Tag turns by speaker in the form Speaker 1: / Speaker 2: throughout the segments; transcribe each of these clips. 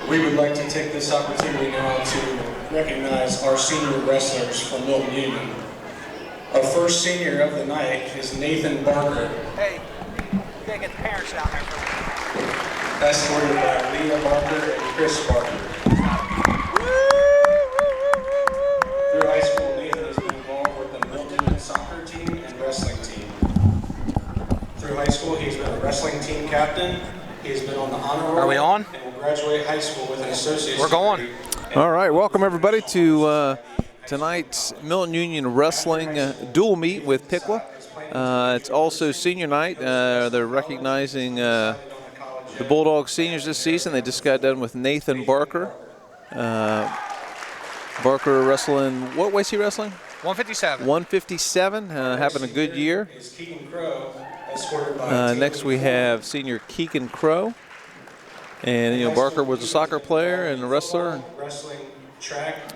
Speaker 1: We would like to take this opportunity now to recognize our senior wrestlers from Milton Union. Our first senior of the night is Nathan Barker.
Speaker 2: Hey, you gotta get the parents down there for me.
Speaker 1: Escorted by Leah Barker and Chris Barker. Through high school, Nathan has been involved with the Milton soccer team and wrestling team. Through high school, he's been a wrestling team captain. He's been on the honor roll.
Speaker 2: Are we on?
Speaker 1: And will graduate high school with an associate's
Speaker 2: We're going.
Speaker 1: degree.
Speaker 3: All right, welcome everybody to tonight's Milton Union Wrestling dual meet with Piqua. It's also senior night. They're recognizing the Bulldog seniors this season. They just got done with Nathan Barker. Barker wrestling, what weight is he wrestling?
Speaker 2: 157.
Speaker 3: 157, having a good year. Next we have senior Keegan Crow. And, Barker was a soccer player and a wrestler.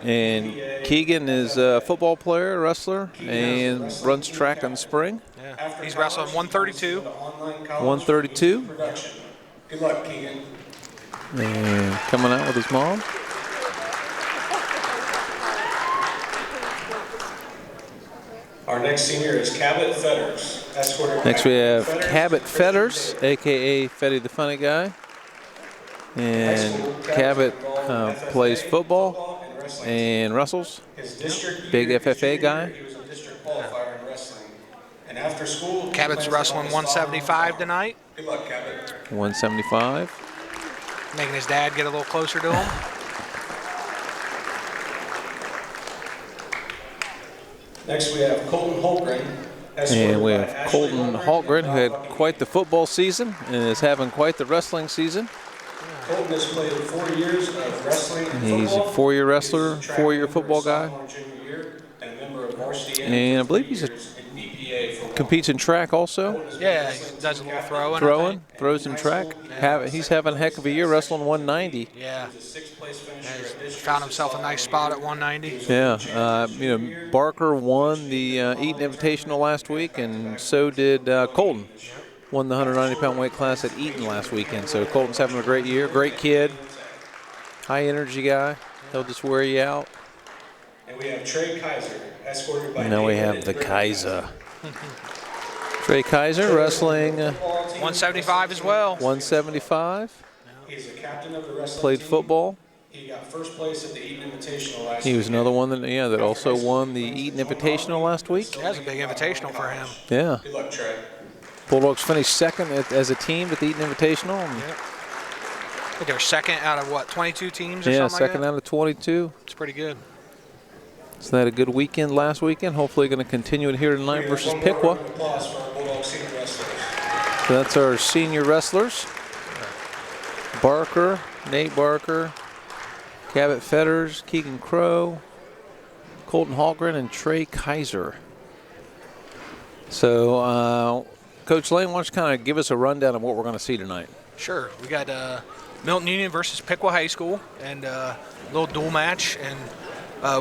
Speaker 3: And Keegan is a football player, a wrestler, and runs track in the spring.
Speaker 2: Yeah. He's wrestling 132.
Speaker 3: 132.
Speaker 1: Good luck, Keegan.
Speaker 3: And coming out with his mom.
Speaker 1: Our next senior is Cabot Fetters.
Speaker 3: Next we have Cabot Fetters, a.k.a. Fetty the Funny Guy. And Cabot plays football and wrestles. Big FFA guy.
Speaker 2: Cabot's wrestling 175 tonight.
Speaker 1: Good luck, Cabot.
Speaker 3: 175.
Speaker 2: Making his dad get a little closer to him.
Speaker 1: Next we have Colton Holgren.
Speaker 3: And we have Colton Holgren, who had quite the football season and is having quite the wrestling season.
Speaker 1: Colton has played 4 years of wrestling and
Speaker 3: He's a 4-year wrestler, 4-year football guy. And I believe he's competes in track also.
Speaker 2: Yeah, he does a little throwing.
Speaker 3: Throws in track. He's having a heck of a year wrestling 190.
Speaker 2: Yeah. He's found himself a nice spot at 190.
Speaker 3: Yeah. Barker won the Eaton Invitational last week, and so did Colton. Won the 190-pound weight class at Eaton last weekend. So Colton's having a great year. Great kid. High energy guy. He'll just wear you out.
Speaker 1: And we have Trey Kaiser, escorted by
Speaker 3: Now we have the Kaiser. Trey Kaiser wrestling
Speaker 2: 175 as well.
Speaker 3: 175.
Speaker 1: He's a captain of the wrestling
Speaker 3: Played
Speaker 1: team.
Speaker 3: football.
Speaker 1: He got first place at the Eaton Invitational last
Speaker 3: He was
Speaker 1: weekend.
Speaker 3: another one that also won the Eaton Invitational last week.
Speaker 2: That was a big invitational for him.
Speaker 3: Yeah.
Speaker 1: Good luck, Trey.
Speaker 3: Bulldogs finished second as a team at the Eaton Invitational.
Speaker 2: I think they're second out of, 22 teams or
Speaker 3: Yeah,
Speaker 2: something like
Speaker 3: second
Speaker 2: that?
Speaker 3: out of 22.
Speaker 2: It's pretty good.
Speaker 3: So they had a good weekend last weekend. Hopefully going to continue it here tonight versus Piqua.
Speaker 1: Applause for our Bulldog senior wrestlers.
Speaker 3: So that's our senior wrestlers. Barker, Nate Barker, Cabot Fetters, Keegan Crow, Colton Holgren, and Trey Kaiser. So, Coach Lane, why don't you kind of give us a rundown of what we're going to see tonight?
Speaker 2: Sure. We got Milton Union versus Piqua High School, and a little dual match. And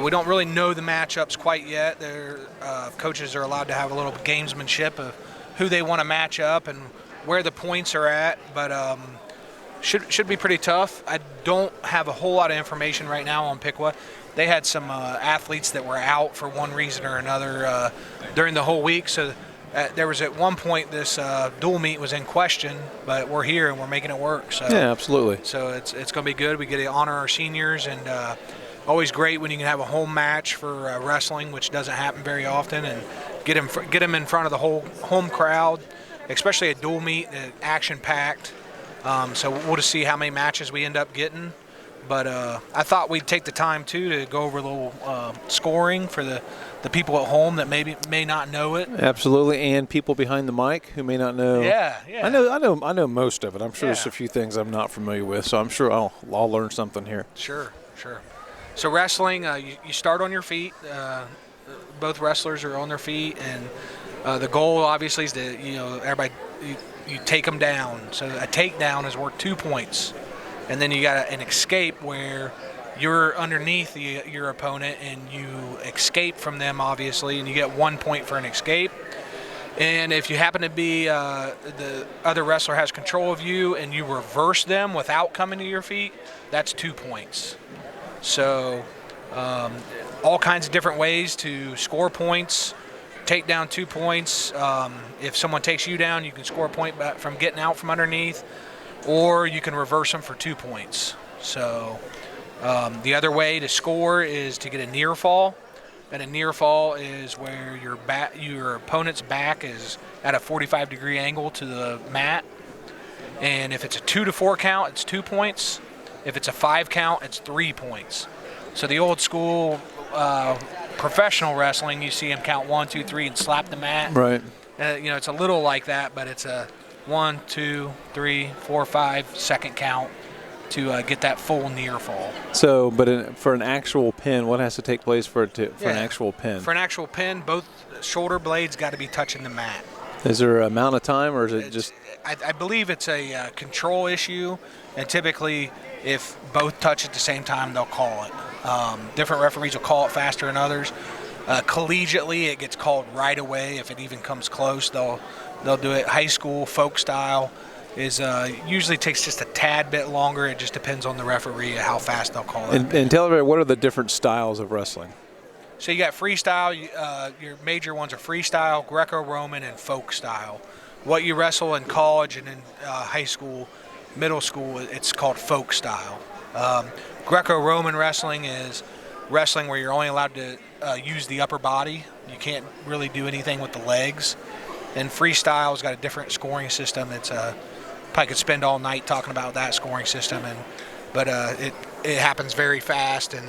Speaker 2: we don't really know the matchups quite yet. Coaches are allowed to have a little gamesmanship of who they want to match up and where the points are at. But should be pretty tough. I don't have a whole lot of information right now on Piqua. They had some athletes that were out for one reason or another during the whole week. So there was at one point this dual meet was in question, but we're here and we're making it work. So
Speaker 3: Yeah, absolutely.
Speaker 2: So it's going to be good. We get to honor our seniors, and always great when you can have a home match for wrestling, which doesn't happen very often, and get them in front of the whole home crowd, especially a dual meet, action-packed. So we'll just see how many matches we end up getting. But I thought we'd take the time, too, to go over a little scoring for the people at home that may not know it.
Speaker 3: Absolutely, and people behind the mic who may not know.
Speaker 2: Yeah.
Speaker 3: I know most of it. I'm sure there's a few things I'm not familiar with, so I'm sure I'll learn something here.
Speaker 2: Sure. So wrestling, you start on your feet. Both wrestlers are on their feet, and the goal obviously is to everybody you take them down. So a takedown is worth 2 points, and then you got an escape where you're underneath your opponent and you escape from them, obviously, and you get 1 point for an escape. And if you happen to be the other wrestler has control of you and you reverse them without coming to your feet, that's 2 points. So all kinds of different ways to score points. Take down 2 points. If someone takes you down, you can score a point from getting out from underneath, or you can reverse them for 2 points. So the other way to score is to get a near fall. And a near fall is where your opponent's back is at a 45-degree angle to the mat. And if it's a 2 to 4 count, it's 2 points. If it's a 5 count, it's 3 points. So the old school professional wrestling, you see them count 1, 2, 3 and slap the mat.
Speaker 3: Right.
Speaker 2: It's a little like that, but it's a 1, 2, 3, 4, 5 second count to get that full near fall.
Speaker 3: So, but for an actual pin, what has to take place for an actual pin?
Speaker 2: For an actual pin, both shoulder blades got to be touching the mat.
Speaker 3: Is there an amount of time, or is it just?
Speaker 2: I believe it's a control issue, and typically, if both touch at the same time, they'll call it. Different referees will call it faster than others. Collegiately, it gets called right away. If it even comes close, they'll do it. High school, folk style is usually takes just a tad bit longer. It just depends on the referee how fast they'll call it.
Speaker 3: And tell everybody, what are the different styles of wrestling?
Speaker 2: So you got freestyle. Your major ones are freestyle, Greco-Roman, and folk style. What you wrestle in college and in high school, middle school, it's called folk style. Greco-Roman wrestling is wrestling where you're only allowed to use the upper body. You can't really do anything with the legs. And freestyle's got a different scoring system. It's probably could spend all night talking about that scoring system, but it happens very fast and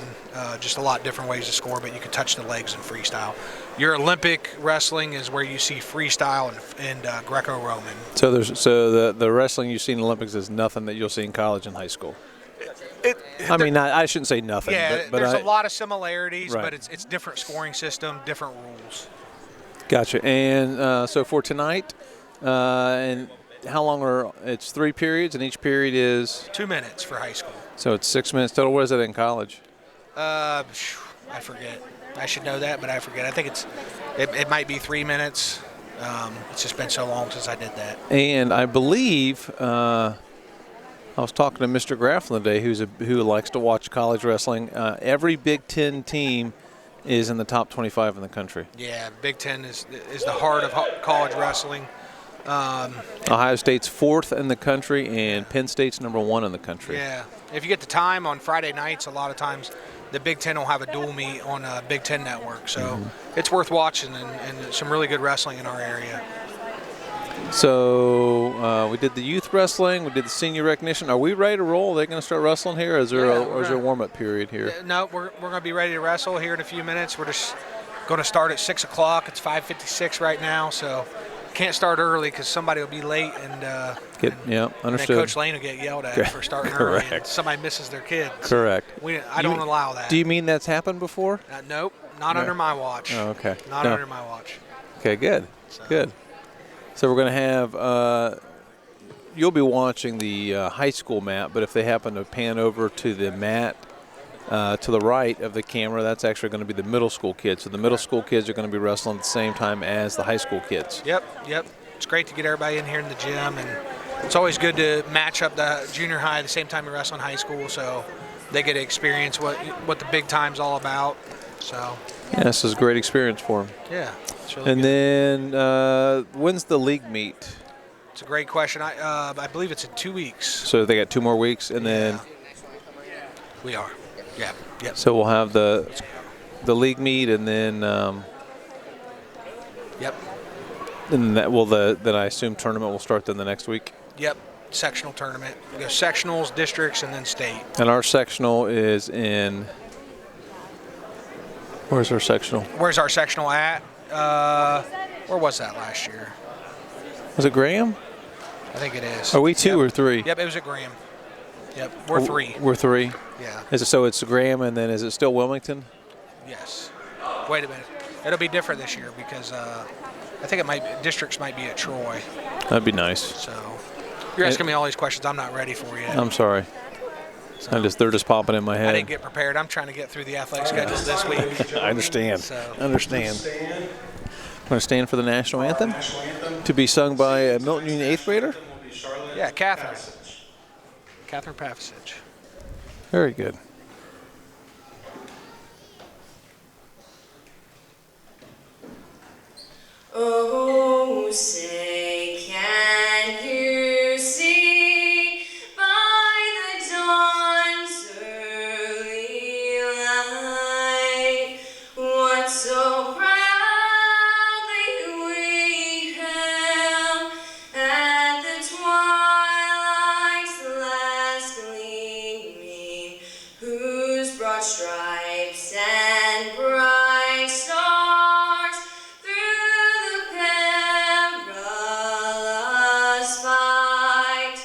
Speaker 2: just a lot different ways to score. But you can touch the legs in freestyle. Your Olympic wrestling is where you see freestyle and Greco-Roman.
Speaker 3: So the wrestling you see in the Olympics is nothing that you'll see in college and high school. I shouldn't say nothing.
Speaker 2: Yeah,
Speaker 3: but
Speaker 2: there's a lot of similarities,
Speaker 3: right.
Speaker 2: but it's different scoring system, different rules.
Speaker 3: Gotcha. And so for tonight, and how long it's 3 periods, and each period is
Speaker 2: 2 minutes for high school.
Speaker 3: So it's 6 minutes total. What is it in college?
Speaker 2: I forget. I should know that, but I forget. I think it might be 3 minutes. It's just been so long since I did that.
Speaker 3: And I believe I was talking to Mr. Grafflin today, who likes to watch college wrestling. Every Big Ten team is in the top 25 in the country.
Speaker 2: Yeah, Big Ten is the heart of college wrestling.
Speaker 3: Ohio State's 4th in the country, and Penn State's number 1 in the country.
Speaker 2: Yeah. If you get the time on Friday nights, a lot of times the Big Ten will have a dual meet on Big Ten Network. So it's worth watching, and some really good wrestling in our area.
Speaker 3: So we did the youth wrestling, we did the senior recognition. Are we ready to roll? Are they going to start wrestling here, or is there a warm-up period here?
Speaker 2: No, we're going to be ready to wrestle here in a few minutes. We're just going to start at 6 o'clock. It's 5:56 right now, so can't start early because somebody will be late, and
Speaker 3: understood.
Speaker 2: And then Coach Lane will get yelled at for starting early, and somebody misses their kids.
Speaker 3: Correct.
Speaker 2: I don't allow that.
Speaker 3: Do you mean that's happened before?
Speaker 2: Nope, not under my watch.
Speaker 3: Oh, okay.
Speaker 2: Not under my watch.
Speaker 3: Okay, good. Good. So we're going to have you'll be watching the high school mat, but if they happen to pan over to the mat to the right of the camera, that's actually going to be the middle school kids. So the middle school kids are going to be wrestling at the same time as the high school kids.
Speaker 2: Yep. It's great to get everybody in here in the gym, and it's always good to match up the junior high at the same time you wrestle in high school, so they get to experience what the big time's all about. So
Speaker 3: yeah, this is a great experience for them.
Speaker 2: Yeah, it's really
Speaker 3: and
Speaker 2: good.
Speaker 3: Then when's the league meet?
Speaker 2: It's a great question. I believe it's in 2 weeks. So
Speaker 3: they got 2 more weeks, and then
Speaker 2: we are. Yeah. Yep.
Speaker 3: So we'll have the league meet, and then
Speaker 2: yep.
Speaker 3: And that then I assume tournament will start then the next week.
Speaker 2: Yep. Sectional tournament. We go sectionals, districts, and then state.
Speaker 3: And our sectional is in. Where's our sectional?
Speaker 2: Where's our sectional at? Where was that last year?
Speaker 3: Was it Graham?
Speaker 2: I think it is.
Speaker 3: Are we 2 or 3?
Speaker 2: Yep, it was at Graham. Yep, we're 3.
Speaker 3: We're 3?
Speaker 2: Yeah.
Speaker 3: So it's Graham, and then is it still Wilmington?
Speaker 2: Yes. Wait a minute. It'll be different this year because I think districts might be at Troy.
Speaker 3: That'd be nice.
Speaker 2: So you're asking me all these questions I'm not ready for yet.
Speaker 3: I'm sorry. So they're just popping in my head.
Speaker 2: I didn't get prepared. I'm trying to get through the athletic schedule this week.
Speaker 3: I understand.
Speaker 2: So.
Speaker 3: Understand. going to stand for the national anthem,
Speaker 1: National anthem.
Speaker 3: to be sung by a Milton Union 8th grader.
Speaker 1: Will be Charlotte
Speaker 2: Yeah, Catherine.
Speaker 1: Passage.
Speaker 2: Catherine Pavicic.
Speaker 3: Very good.
Speaker 4: Oh, say, can you see by the dawn's early light what so proudly we hailed at the twilight's last gleaming, whose broad stripes and bright stars through the perilous fight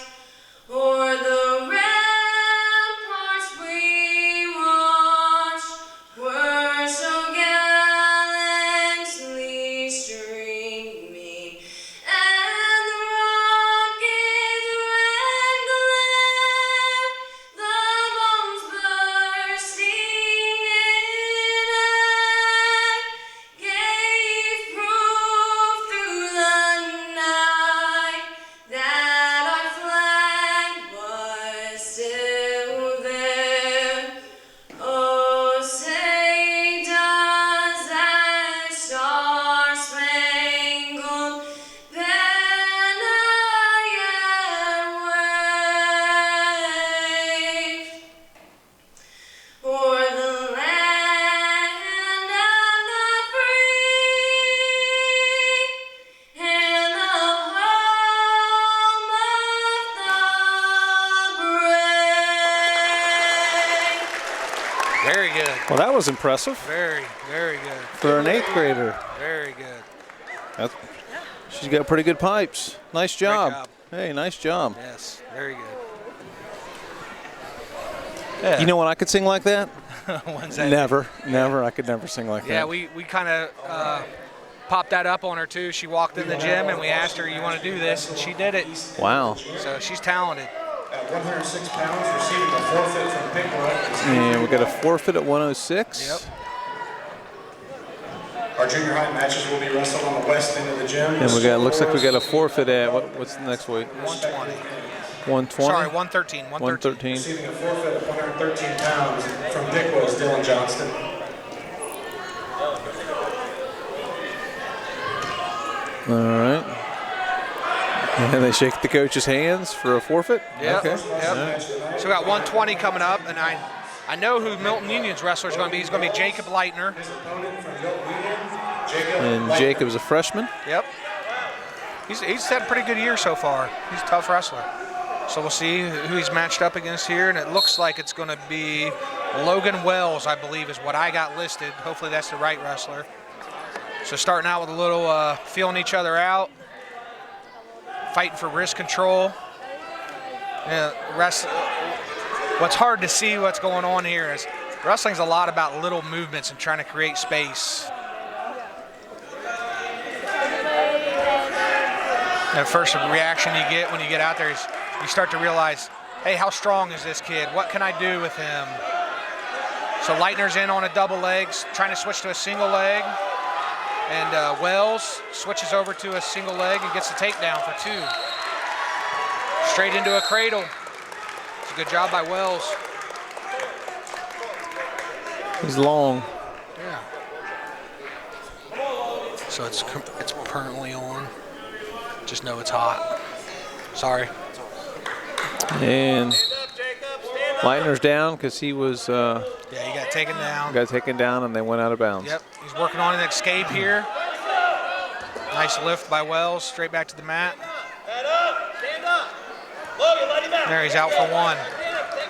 Speaker 4: o'er the ramparts we watched were so gallantly streaming, and the rocket's red glare, the bombs bursting in air, gave proof through the night that our flag was still there. Oh, say does that star-spangled banner yet wave o'er the land of the free and the home of the brave?
Speaker 2: Very good.
Speaker 3: Well, that was impressive
Speaker 2: Very, very good.
Speaker 3: for an 8th grader.
Speaker 2: Very good.
Speaker 3: She's got pretty good pipes. Nice job.
Speaker 2: job.
Speaker 3: Hey, nice job.
Speaker 2: Yes, very good.
Speaker 3: You know what I could sing like that?
Speaker 2: When's that?
Speaker 3: Never. I could never sing like
Speaker 2: Yeah,
Speaker 3: that.
Speaker 2: we kind of popped that up on her too. She walked in the gym and we asked her, "You want to do this?" And she did it.
Speaker 3: Wow.
Speaker 2: So she's talented.
Speaker 1: At 106 pounds, receiving a forfeit from Piqua.
Speaker 3: And we got a forfeit at 106.
Speaker 2: Yep.
Speaker 1: Our junior high matches will be wrestled on the west end of the gym.
Speaker 3: And we got, looks like we got a forfeit at, what's the next weight?
Speaker 2: 120.
Speaker 3: 120?
Speaker 2: Sorry, 113.
Speaker 3: 113.
Speaker 1: Receiving a forfeit at 113 pounds from Piqua is Dylan Johnston.
Speaker 3: All right. And they shake the coach's hands for a forfeit?
Speaker 2: Yep.
Speaker 3: Okay.
Speaker 2: Yep. So we got 120 coming up, and I know who Milton Union's wrestler is going to be. He's going to be Jacob Leitner.
Speaker 1: His opponent from Milton Union, Jacob.
Speaker 3: And
Speaker 1: Leitner.
Speaker 3: Jacob's a freshman.
Speaker 2: Yep. He's had a pretty good year so far. He's a tough wrestler. So we'll see who he's matched up against here, and it looks like it's going to be Logan Wells, I believe, is what I got listed. Hopefully that's the right wrestler. So starting out with a little feeling each other out, fighting for wrist control. Yeah, what's hard to see what's going on here is wrestling's a lot about little movements and trying to create space. The first reaction you get when you get out there is you start to realize, hey, how strong is this kid? What can I do with him? So Leitner's in on a double leg, trying to switch to a single leg. And Wells switches over to a single leg and gets the takedown for 2. Straight into a cradle. It's a good job by Wells.
Speaker 3: He's long.
Speaker 2: Yeah. So it's permanently on. Just know it's hot. Sorry.
Speaker 3: And Leitner's down because he was
Speaker 2: Yeah, he got taken down.
Speaker 3: got taken down and they went out of bounds.
Speaker 2: Yep, he's working on an escape here. Nice lift by Wells, straight back to the mat. There, he's out for 1.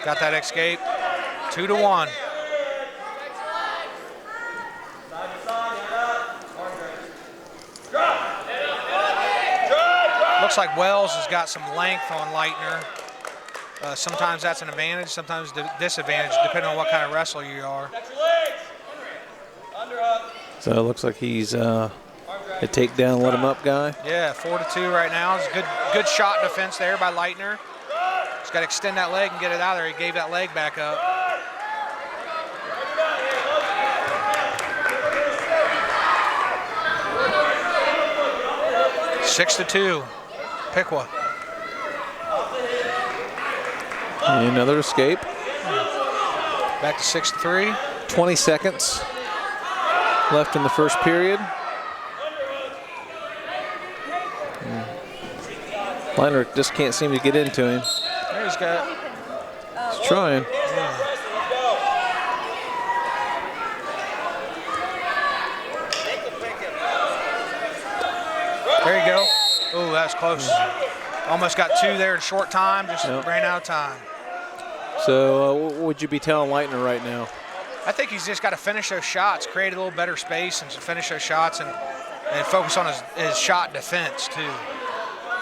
Speaker 2: Got that escape. 2-1. Looks like Wells has got some length on Leitner. Sometimes that's an advantage, sometimes a disadvantage, depending on what kind of wrestler you are.
Speaker 3: So it looks like he's a takedown, let him up guy.
Speaker 2: Yeah, 4-2 right now. It's a good shot defense there by Leitner. He's got to extend that leg and get it out of there. He gave that leg back up. 6-2, Piqua.
Speaker 3: Another escape.
Speaker 2: Back to 6-3.
Speaker 3: 20 seconds left in the first period. Leitner just can't seem to get into him.
Speaker 2: There he's got.
Speaker 3: He's trying.
Speaker 2: There you go. Oh, that's close. Almost got 2 there in short time, just ran out of time.
Speaker 3: So what would you be telling Leitner right now?
Speaker 2: I think he's just got to finish those shots, create a little better space and finish those shots and focus on his shot defense too.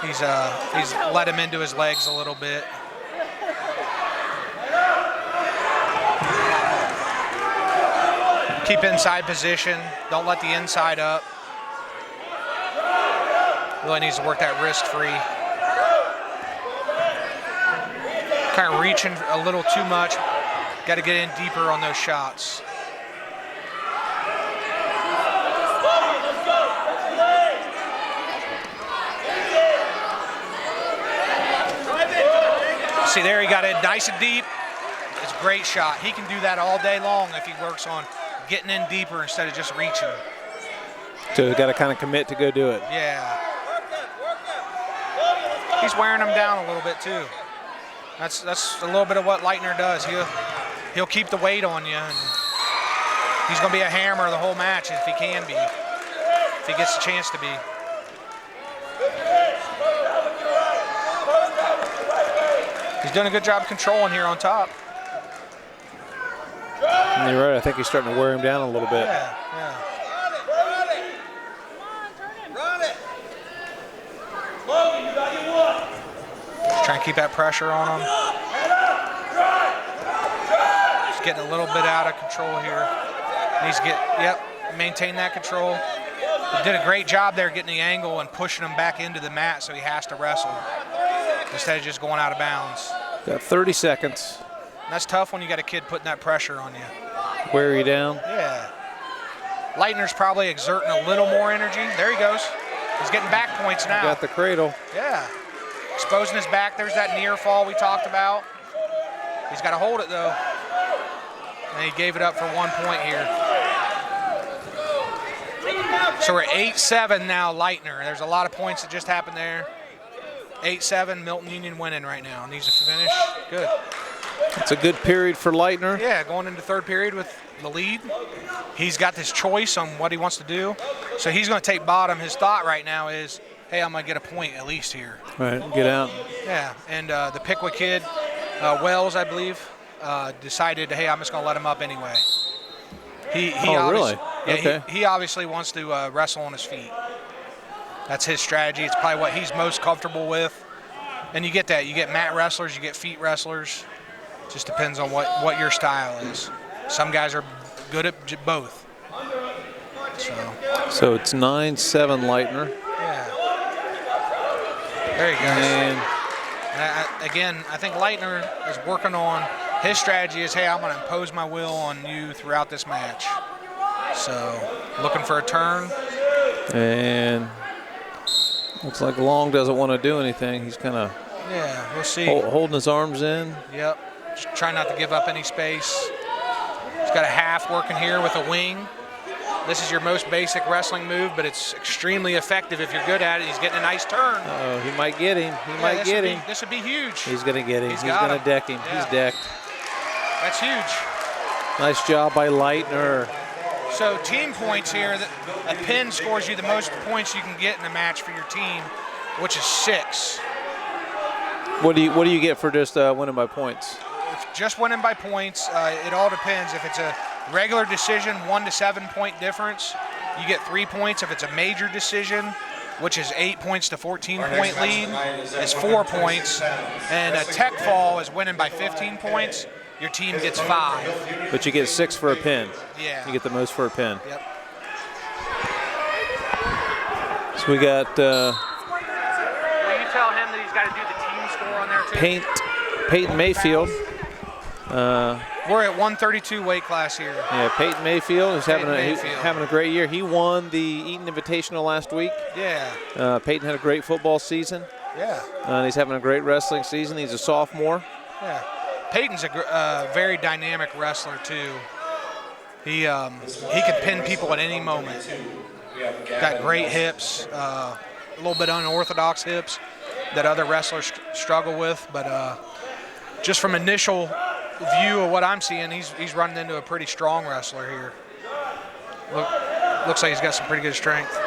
Speaker 2: He's let him into his legs a little bit. Keep inside position. Don't let the inside up. Really needs to work that wrist free. Kind of reaching a little too much. Got to get in deeper on those shots. See there, he got it nice and deep. It's a great shot. He can do that all day long if he works on getting in deeper instead of just reaching.
Speaker 3: So he's got to kind of commit to go do it.
Speaker 2: Yeah. He's wearing him down a little bit too. That's a little bit of what Leitner does. He'll keep the weight on you, and he's going to be a hammer the whole match if he can be, if he gets a chance to be. He's doing a good job controlling here on top.
Speaker 3: And you're right. I think he's starting to wear him down a little bit.
Speaker 2: Yeah. Trying to keep that pressure on him. He's getting a little bit out of control here. Needs to maintain that control. He did a great job there getting the angle and pushing him back into the mat so he has to wrestle instead of just going out of bounds.
Speaker 3: Got 30 seconds.
Speaker 2: That's tough when you got a kid putting that pressure on you.
Speaker 3: Wear you down.
Speaker 2: Yeah. Leitner's probably exerting a little more energy. There he goes. He's getting back points now.
Speaker 3: Got the cradle.
Speaker 2: Yeah. Exposing his back. There's that near fall we talked about. He's got to hold it though. And he gave it up for 1 point here. So we're 8-7 now, Leitner. There's a lot of points that just happened there. 8-7, Milton Union winning right now. Needs to finish. Good.
Speaker 3: It's a good period for Leitner.
Speaker 2: Yeah, going into third period with the lead. He's got this choice on what he wants to do. So he's going to take bottom. His thought right now is, hey, I'm going to get a point at least here.
Speaker 3: Right, get out.
Speaker 2: Yeah, and the Piqua kid, Wells, I believe, decided, hey, I'm just going to let him up anyway.
Speaker 3: Really?
Speaker 2: Yeah,
Speaker 3: okay.
Speaker 2: he obviously wants to wrestle on his feet. That's his strategy. It's probably what he's most comfortable with. And you get that. You get mat wrestlers, you get feet wrestlers. Just depends on what your style is. Some guys are good at both.
Speaker 3: So it's 9-7 Leitner.
Speaker 2: Yeah. There you go.
Speaker 3: And
Speaker 2: again, I think Leitner is working on his strategy is, hey, I'm going to impose my will on you throughout this match. So looking for a turn.
Speaker 3: And looks like Long doesn't want to do anything. He's kind of
Speaker 2: we'll see.
Speaker 3: Holding his arms in.
Speaker 2: Yep. Just try not to give up any space. He's got a half working here with a wing. This is your most basic wrestling move, but it's extremely effective if you're good at it. He's getting a nice turn.
Speaker 3: Oh, he might get him. He might get him.
Speaker 2: This would be huge.
Speaker 3: He's going to get him. He's
Speaker 2: got
Speaker 3: going to deck him.
Speaker 2: Yeah.
Speaker 3: He's decked.
Speaker 2: That's huge.
Speaker 3: Nice job by Leitner.
Speaker 2: So team points here, a pin scores you the most points you can get in a match for your team, which is 6.
Speaker 3: What do you get for just winning by points?
Speaker 2: If just winning by points, it all depends. If it's a regular decision, 1 to 7 point difference, you get 3 points. If it's a major decision, which is 8 points to 14-point lead, is 4 points. And a tech fall is winning by 15 points. Your team gets 5.
Speaker 3: But you get 6 for a pin.
Speaker 2: Yeah.
Speaker 3: You get the most for a pin.
Speaker 2: Yep.
Speaker 3: So we got
Speaker 2: Will you tell him that he's got to do the team score on there too?
Speaker 3: Peyton Mayfield
Speaker 2: We're at 132 weight class here.
Speaker 3: Yeah, Peyton Mayfield is having
Speaker 2: Mayfield.
Speaker 3: a great year. He won the Eaton Invitational last week.
Speaker 2: Yeah.
Speaker 3: Peyton had a great football season.
Speaker 2: Yeah.
Speaker 3: And he's having a great wrestling season. He's a sophomore.
Speaker 2: Yeah. Peyton's a very dynamic wrestler too. He can pin people at any moment. Got great hips, a little bit unorthodox hips that other wrestlers struggle with, but just from initial view of what I'm seeing, he's running into a pretty strong wrestler here. Looks like he's got some pretty good strength.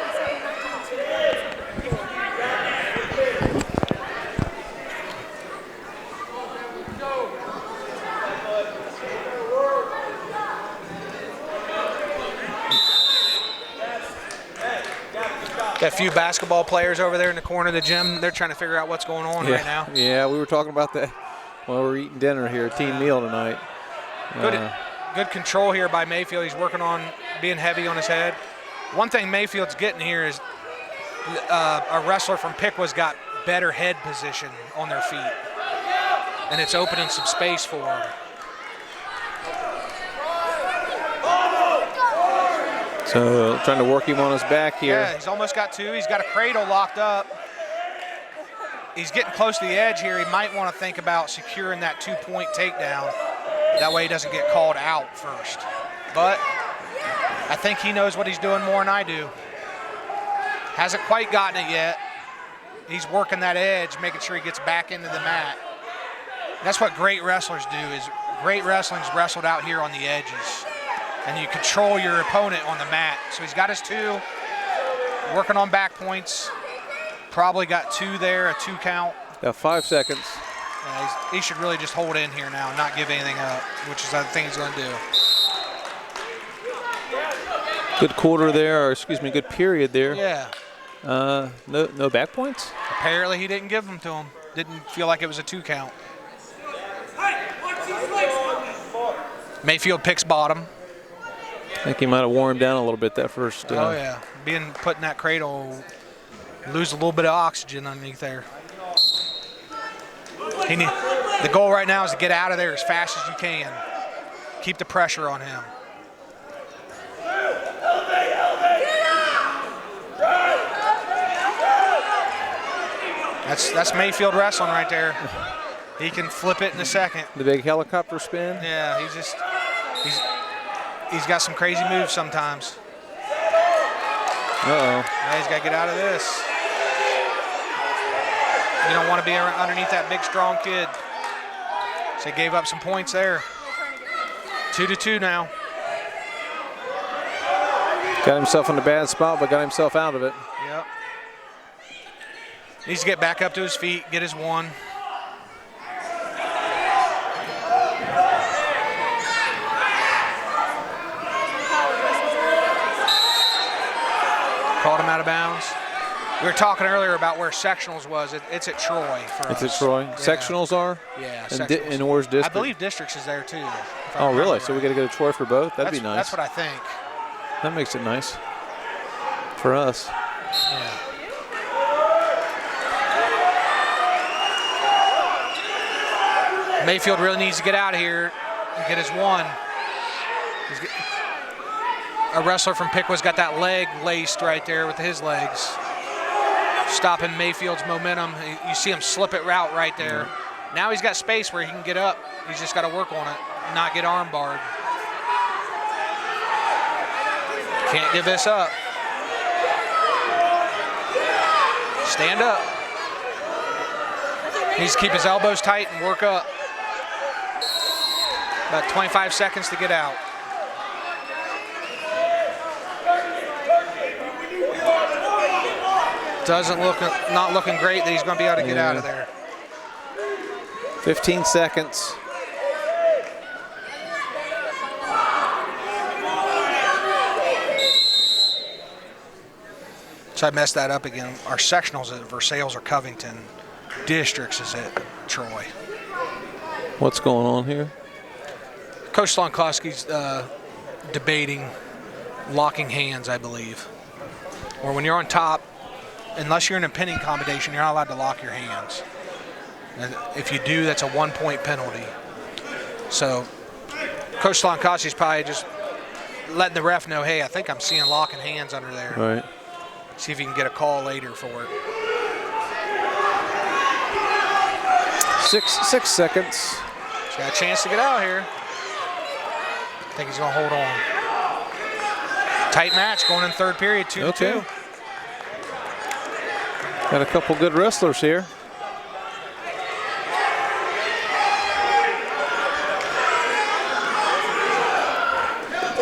Speaker 2: Got a few basketball players over there in the corner of the gym. They're trying to figure out what's going on right now.
Speaker 3: Yeah, we were talking about that while we were eating dinner here, team meal tonight.
Speaker 2: Good control here by Mayfield. He's working on being heavy on his head. One thing Mayfield's getting here is a wrestler from Piqua's got better head position on their feet, and it's opening some space for him.
Speaker 3: So trying to work him on his back here.
Speaker 2: Yeah, he's almost got two. He's got a cradle locked up. He's getting close to the edge here. He might want to think about securing that 2-point takedown. That way he doesn't get called out first. But I think he knows what he's doing more than I do. Hasn't quite gotten it yet. He's working that edge, making sure he gets back into the mat. That's what great wrestlers do, is great wrestling's wrestled out here on the edges. And you control your opponent on the mat. So he's got his two, working on back points. Probably got two there, a 2 count.
Speaker 3: Got 5 seconds.
Speaker 2: He should really just hold in here now and not give anything up, which is the thing he's going to do.
Speaker 3: Good quarter there, or excuse me, good period there.
Speaker 2: Yeah.
Speaker 3: No back points?
Speaker 2: Apparently he didn't give them to him. Didn't feel like it was a 2 count. Mayfield picks bottom.
Speaker 3: I think he might have worn him down a little bit that first.
Speaker 2: Oh, yeah. Put in that cradle, lose a little bit of oxygen underneath there. The goal right now is to get out of there as fast as you can. Keep the pressure on him. That's Mayfield wrestling right there. He can flip it in a second.
Speaker 3: The big helicopter spin.
Speaker 2: Yeah, he's got some crazy moves sometimes.
Speaker 3: Uh-oh.
Speaker 2: Yeah, he's got to get out of this. You don't want to be underneath that big, strong kid. So he gave up some points there. 2-2 now.
Speaker 3: Got himself in a bad spot, but got himself out of it.
Speaker 2: Yep. Needs to get back up to his feet, get his one. Called him out of bounds. We were talking earlier about where sectionals was. It's at Troy for us.
Speaker 3: It's at Troy.
Speaker 2: Yeah.
Speaker 3: Sectionals are?
Speaker 2: Yeah,
Speaker 3: And where's district?
Speaker 2: I believe districts is there too.
Speaker 3: Oh, really? So we got to go to Troy for both? That'd be nice.
Speaker 2: That's what I think.
Speaker 3: That makes it nice for us.
Speaker 2: Yeah. Mayfield really needs to get out of here and get his one. A wrestler from Piqua's got that leg laced right there with his legs, stopping Mayfield's momentum. You see him slip it out right there. Mm-hmm. Now he's got space where he can get up. He's just got to work on it, not get arm barred. Can't give this up. Stand up. Needs to keep his elbows tight and work up. About 25 seconds to get out. Not looking great that he's going to be able to get out of there.
Speaker 3: 15 seconds.
Speaker 2: So I messed that up again. Our sectionals at Versailles or Covington. Districts is at Troy.
Speaker 3: What's going on here?
Speaker 2: Coach Slonkowski's debating locking hands, I believe. Or when you're on top, unless you're in a pinning combination, you're not allowed to lock your hands. And if you do, that's a 1-point penalty. So Coach Slonkowski's probably just letting the ref know, hey, I think I'm seeing locking hands under there.
Speaker 3: Right.
Speaker 2: See if he can get a call later for it.
Speaker 3: 6 seconds.
Speaker 2: He's got a chance to get out here. I think he's going to hold on. Tight match going in third period, 2-2.
Speaker 3: Got a couple good wrestlers here.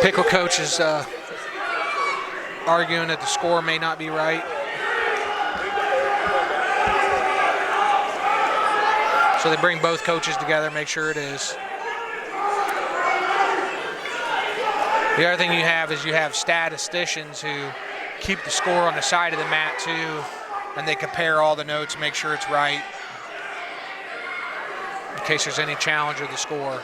Speaker 2: Piqua coach is arguing that the score may not be right. So they bring both coaches together, make sure it is. The other thing you have is you have statisticians who keep the score on the side of the mat too, and they compare all the notes, make sure it's right, in case there's any challenge of the score.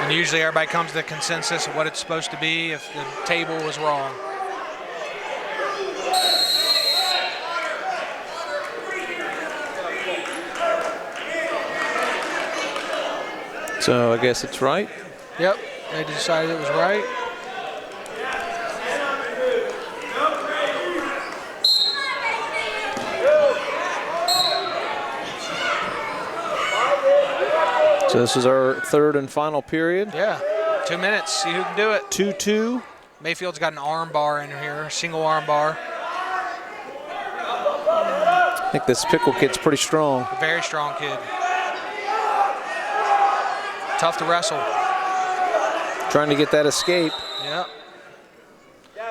Speaker 2: And usually everybody comes to the consensus of what it's supposed to be if the table was wrong.
Speaker 3: So I guess it's right.
Speaker 2: Yep, they decided it was right.
Speaker 3: So this is our third and final period.
Speaker 2: Yeah, 2 minutes, see who can do it.
Speaker 3: 2-2.
Speaker 2: Mayfield's got an arm bar in here, single arm bar.
Speaker 3: I think this Piqua kid's pretty strong.
Speaker 2: A very strong kid. Tough to wrestle.
Speaker 3: Trying to get that escape.
Speaker 2: Yep.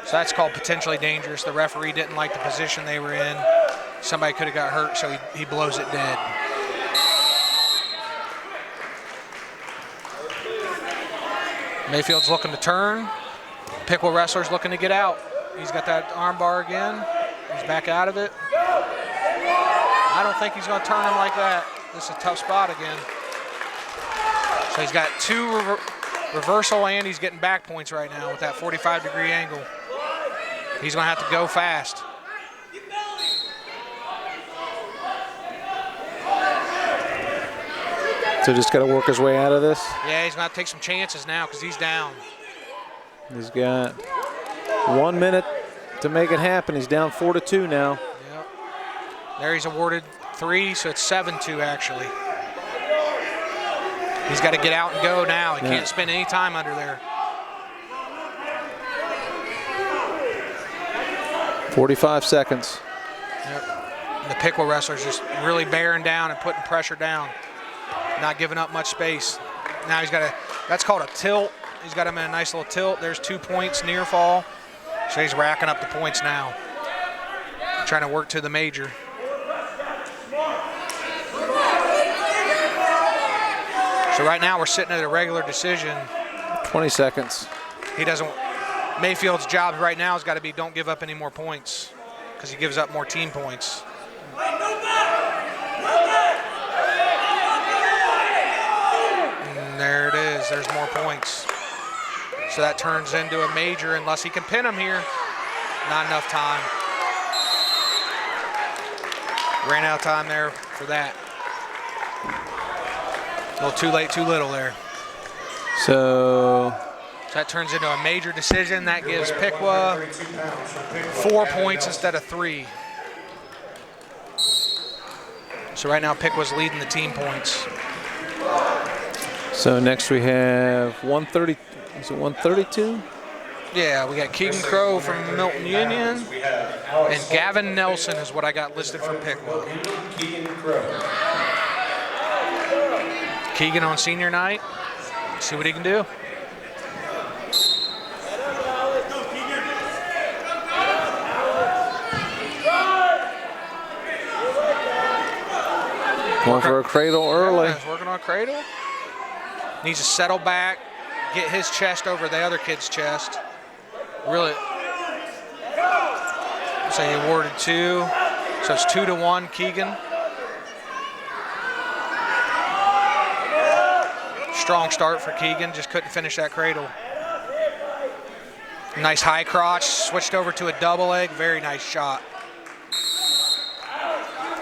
Speaker 2: So that's called potentially dangerous. The referee didn't like the position they were in. Somebody could have got hurt, so he blows it dead. Mayfield's looking to turn. Piqua wrestler's looking to get out. He's got that arm bar again. He's back out of it. I don't think he's going to turn him like that. This is a tough spot again. So he's got two reversal and he's getting back points right now with that 45-degree angle. He's going to have to go fast.
Speaker 3: So just got to work his way out of this.
Speaker 2: Yeah, he's going to have to take some chances now because he's down.
Speaker 3: He's got 1 minute to make it happen. He's down 4-2 now.
Speaker 2: Yep. There he's awarded 3, so it's 7-2 actually. He's got to get out and go now. He can't spend any time under there.
Speaker 3: 45 seconds.
Speaker 2: Yep. And the Piqua wrestlers just really bearing down and putting pressure down, not giving up much space. Now he's got a, that's called a tilt. He's got him in a nice little tilt. There's 2 points near fall. So he's racking up the points now. Trying to work to the major. So right now we're sitting at a regular decision.
Speaker 3: 20 seconds.
Speaker 2: He doesn't, Mayfield's job right now has got to be don't give up any more points because he gives up more team points. And there it is, there's more points. So that turns into a major unless he can pin him here. Not enough time. Ran out of time there for that. A little too late, too little there.
Speaker 3: So
Speaker 2: that turns into a major decision. That gives Piqua 4 points instead of 3. So right now Piqua's leading the team points.
Speaker 3: So next we have 130. Is it 132?
Speaker 2: Yeah, we got Keegan Crow from Milton Union, and Gavin Nelson is what I got listed for Piqua.
Speaker 1: Keegan Crow.
Speaker 2: Keegan on senior night. See what he can do.
Speaker 3: Going for a cradle early.
Speaker 2: Yeah, he's working on a cradle. Needs to settle back, get his chest over the other kid's chest. Really. So he awarded 2. So it's 2-1 Keegan. Strong start for Keegan, just couldn't finish that cradle. Nice high crotch, switched over to a double leg, very nice shot.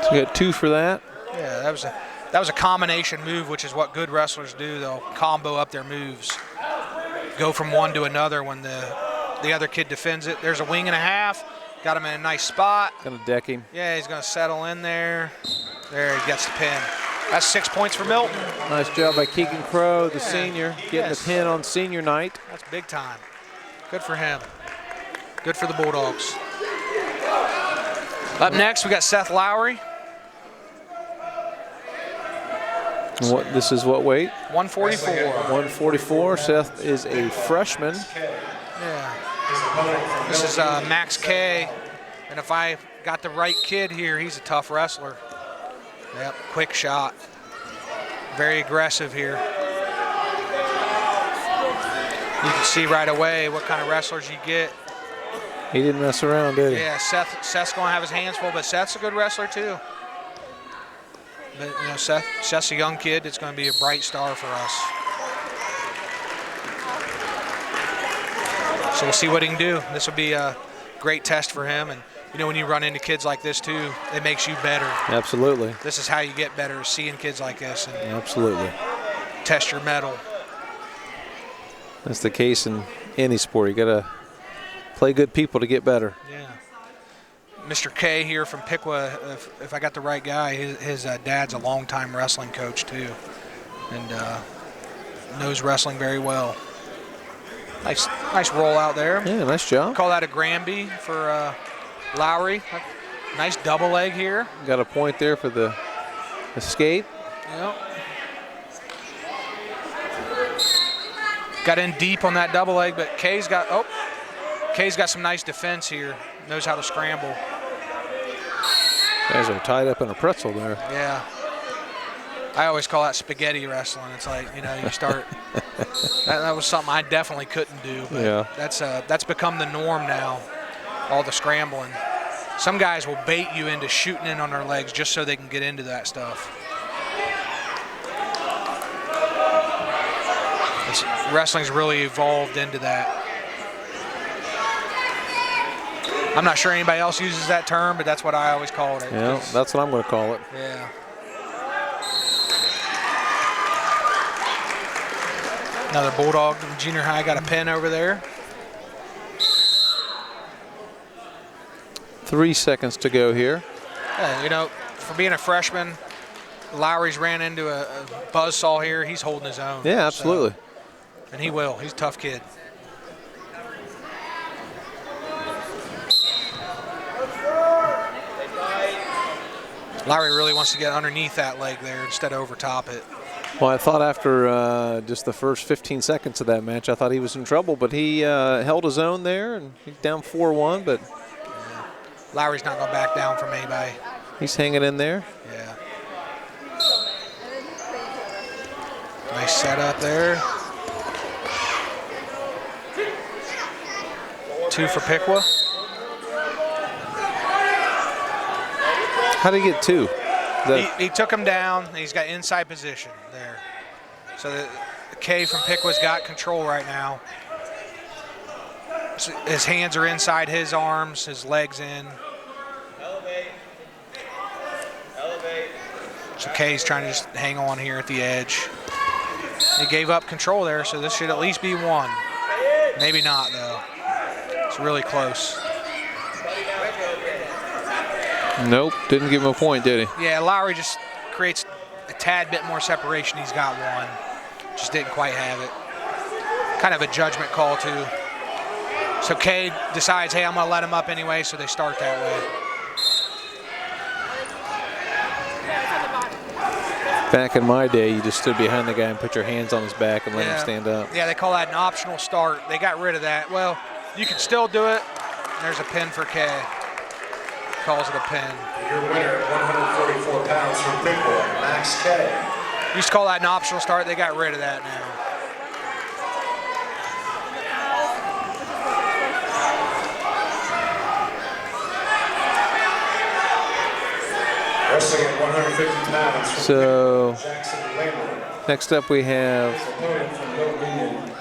Speaker 3: So we got 2 for that.
Speaker 2: Yeah, that was That was a combination move, which is what good wrestlers do. They'll combo up their moves, go from one to another when the other kid defends it. There's a wing and a half. Got him in a nice spot.
Speaker 3: Gonna deck him.
Speaker 2: Yeah, he's gonna settle in there. There, he gets the pin. That's 6 points for Milton.
Speaker 3: Nice job by Keegan Crow, the senior, getting the pin on senior night.
Speaker 2: That's big time. Good for him. Good for the Bulldogs. Up next, we got Seth Lowry.
Speaker 3: This is what weight?
Speaker 2: 144.
Speaker 3: 144. Seth is a freshman.
Speaker 2: Yeah. This is Max K. And if I got the right kid here, he's a tough wrestler. Yep, quick shot. Very aggressive here. You can see right away what kind of wrestlers you get.
Speaker 3: He didn't mess around, did he?
Speaker 2: Yeah, Seth's going to have his hands full, but Seth's a good wrestler too. But you know, Seth's a young kid. It's going to be a bright star for us. So we'll see what he can do. This will be a great test for him. And you know, when you run into kids like this too, it makes you better.
Speaker 3: Absolutely.
Speaker 2: This is how you get better, is seeing kids like this and
Speaker 3: absolutely
Speaker 2: test your mettle.
Speaker 3: That's the case in any sport. You got to play good people to get better.
Speaker 2: Yeah. Mr. K here from Piqua, if I got the right guy, his dad's a longtime wrestling coach too, and knows wrestling very well. Nice roll out there.
Speaker 3: Yeah, nice job.
Speaker 2: Call that a Granby for Lowry. Nice double leg here.
Speaker 3: Got a point there for the escape.
Speaker 2: Yep. Got in deep on that double leg, but K's got some nice defense here. Knows how to scramble.
Speaker 3: Guys are tied up in a pretzel there.
Speaker 2: Yeah. I always call that spaghetti wrestling. It's like, you know, you start. that was something I definitely couldn't do. But yeah. That's become the norm now. All the scrambling. Some guys will bait you into shooting in on their legs just so they can get into that stuff. Wrestling's really evolved into that. I'm not sure anybody else uses that term, but that's what I always called it.
Speaker 3: Yeah, that's what I'm going to call it.
Speaker 2: Yeah. Another Bulldog from junior high got a pin over there.
Speaker 3: 3 seconds to go here.
Speaker 2: Yeah, you know, for being a freshman, Lowry's ran into a buzzsaw here. He's holding his own.
Speaker 3: Yeah, absolutely.
Speaker 2: So, and he will. He's a tough kid. Lowry really wants to get underneath that leg there instead of over top it.
Speaker 3: Well, I thought after just the first 15 seconds of that match, I thought he was in trouble, but he held his own there, and he's down 4-1, but
Speaker 2: yeah. Lowry's not going to back down from anybody.
Speaker 3: He's hanging in there.
Speaker 2: Yeah. Nice setup there. 2 for Piqua.
Speaker 3: How did he get 2?
Speaker 2: He took him down. And he's got inside position there. So the K from Piqua's got control right now. So his hands are inside his arms, his legs in. Elevate. So K's trying to just hang on here at the edge. He gave up control there, so this should at least be 1. Maybe not, though. It's really close.
Speaker 3: Nope, didn't give him a point, did he?
Speaker 2: Yeah, Lowry just creates a tad bit more separation. He's got 1. Just didn't quite have it. Kind of a judgment call, too. So K decides, hey, I'm going to let him up anyway, so they start that way.
Speaker 3: Back in my day, you just stood behind the guy and put your hands on his back and let him stand up.
Speaker 2: Yeah, they call that an optional start. They got rid of that. Well, you can still do it. There's a pin for K. Calls it a pin.
Speaker 1: Your winner, 144 pounds from Piqua, Max K.
Speaker 2: Used to call that an optional start. They got rid of that now.
Speaker 1: Wrestling at 150 pounds from
Speaker 3: So
Speaker 1: Jackson Lambert.
Speaker 3: Next up we have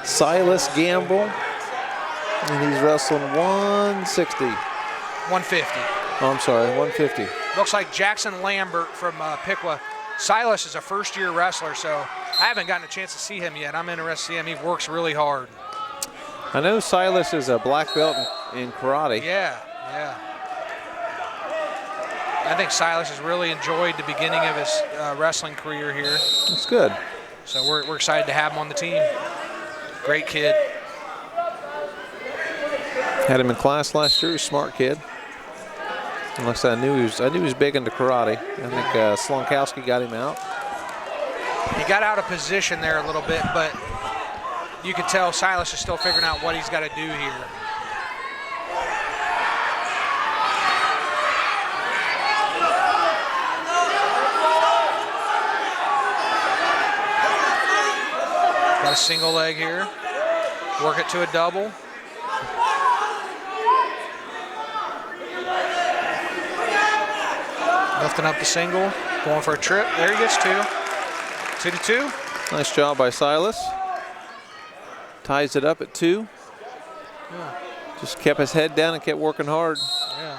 Speaker 3: Silas Gamble, and he's wrestling 160.
Speaker 2: 150.
Speaker 3: Oh, I'm sorry, 150.
Speaker 2: Looks like Jackson Lambert from Piqua Silas is a first-year wrestler, so I haven't gotten a chance to see him yet. I'm interested to see him. He works really hard.
Speaker 3: I know Silas is a black belt in karate.
Speaker 2: Yeah. I think Silas has really enjoyed the beginning of his wrestling career here.
Speaker 3: That's good.
Speaker 2: So we're excited to have him on the team. Great kid.
Speaker 3: Had him in class last year. Smart kid. And like I said, I knew he was big into karate. I think Slonkowski got him out.
Speaker 2: He got out of position there a little bit, but you could tell Silas is still figuring out what he's got to do here. Got a single leg here. Work it to a double. Lifting up the single, going for a trip. There he gets 2. 2-2.
Speaker 3: Nice job by Silas. Ties it up at 2.
Speaker 2: Yeah.
Speaker 3: Just kept his head down and kept working hard.
Speaker 2: Yeah.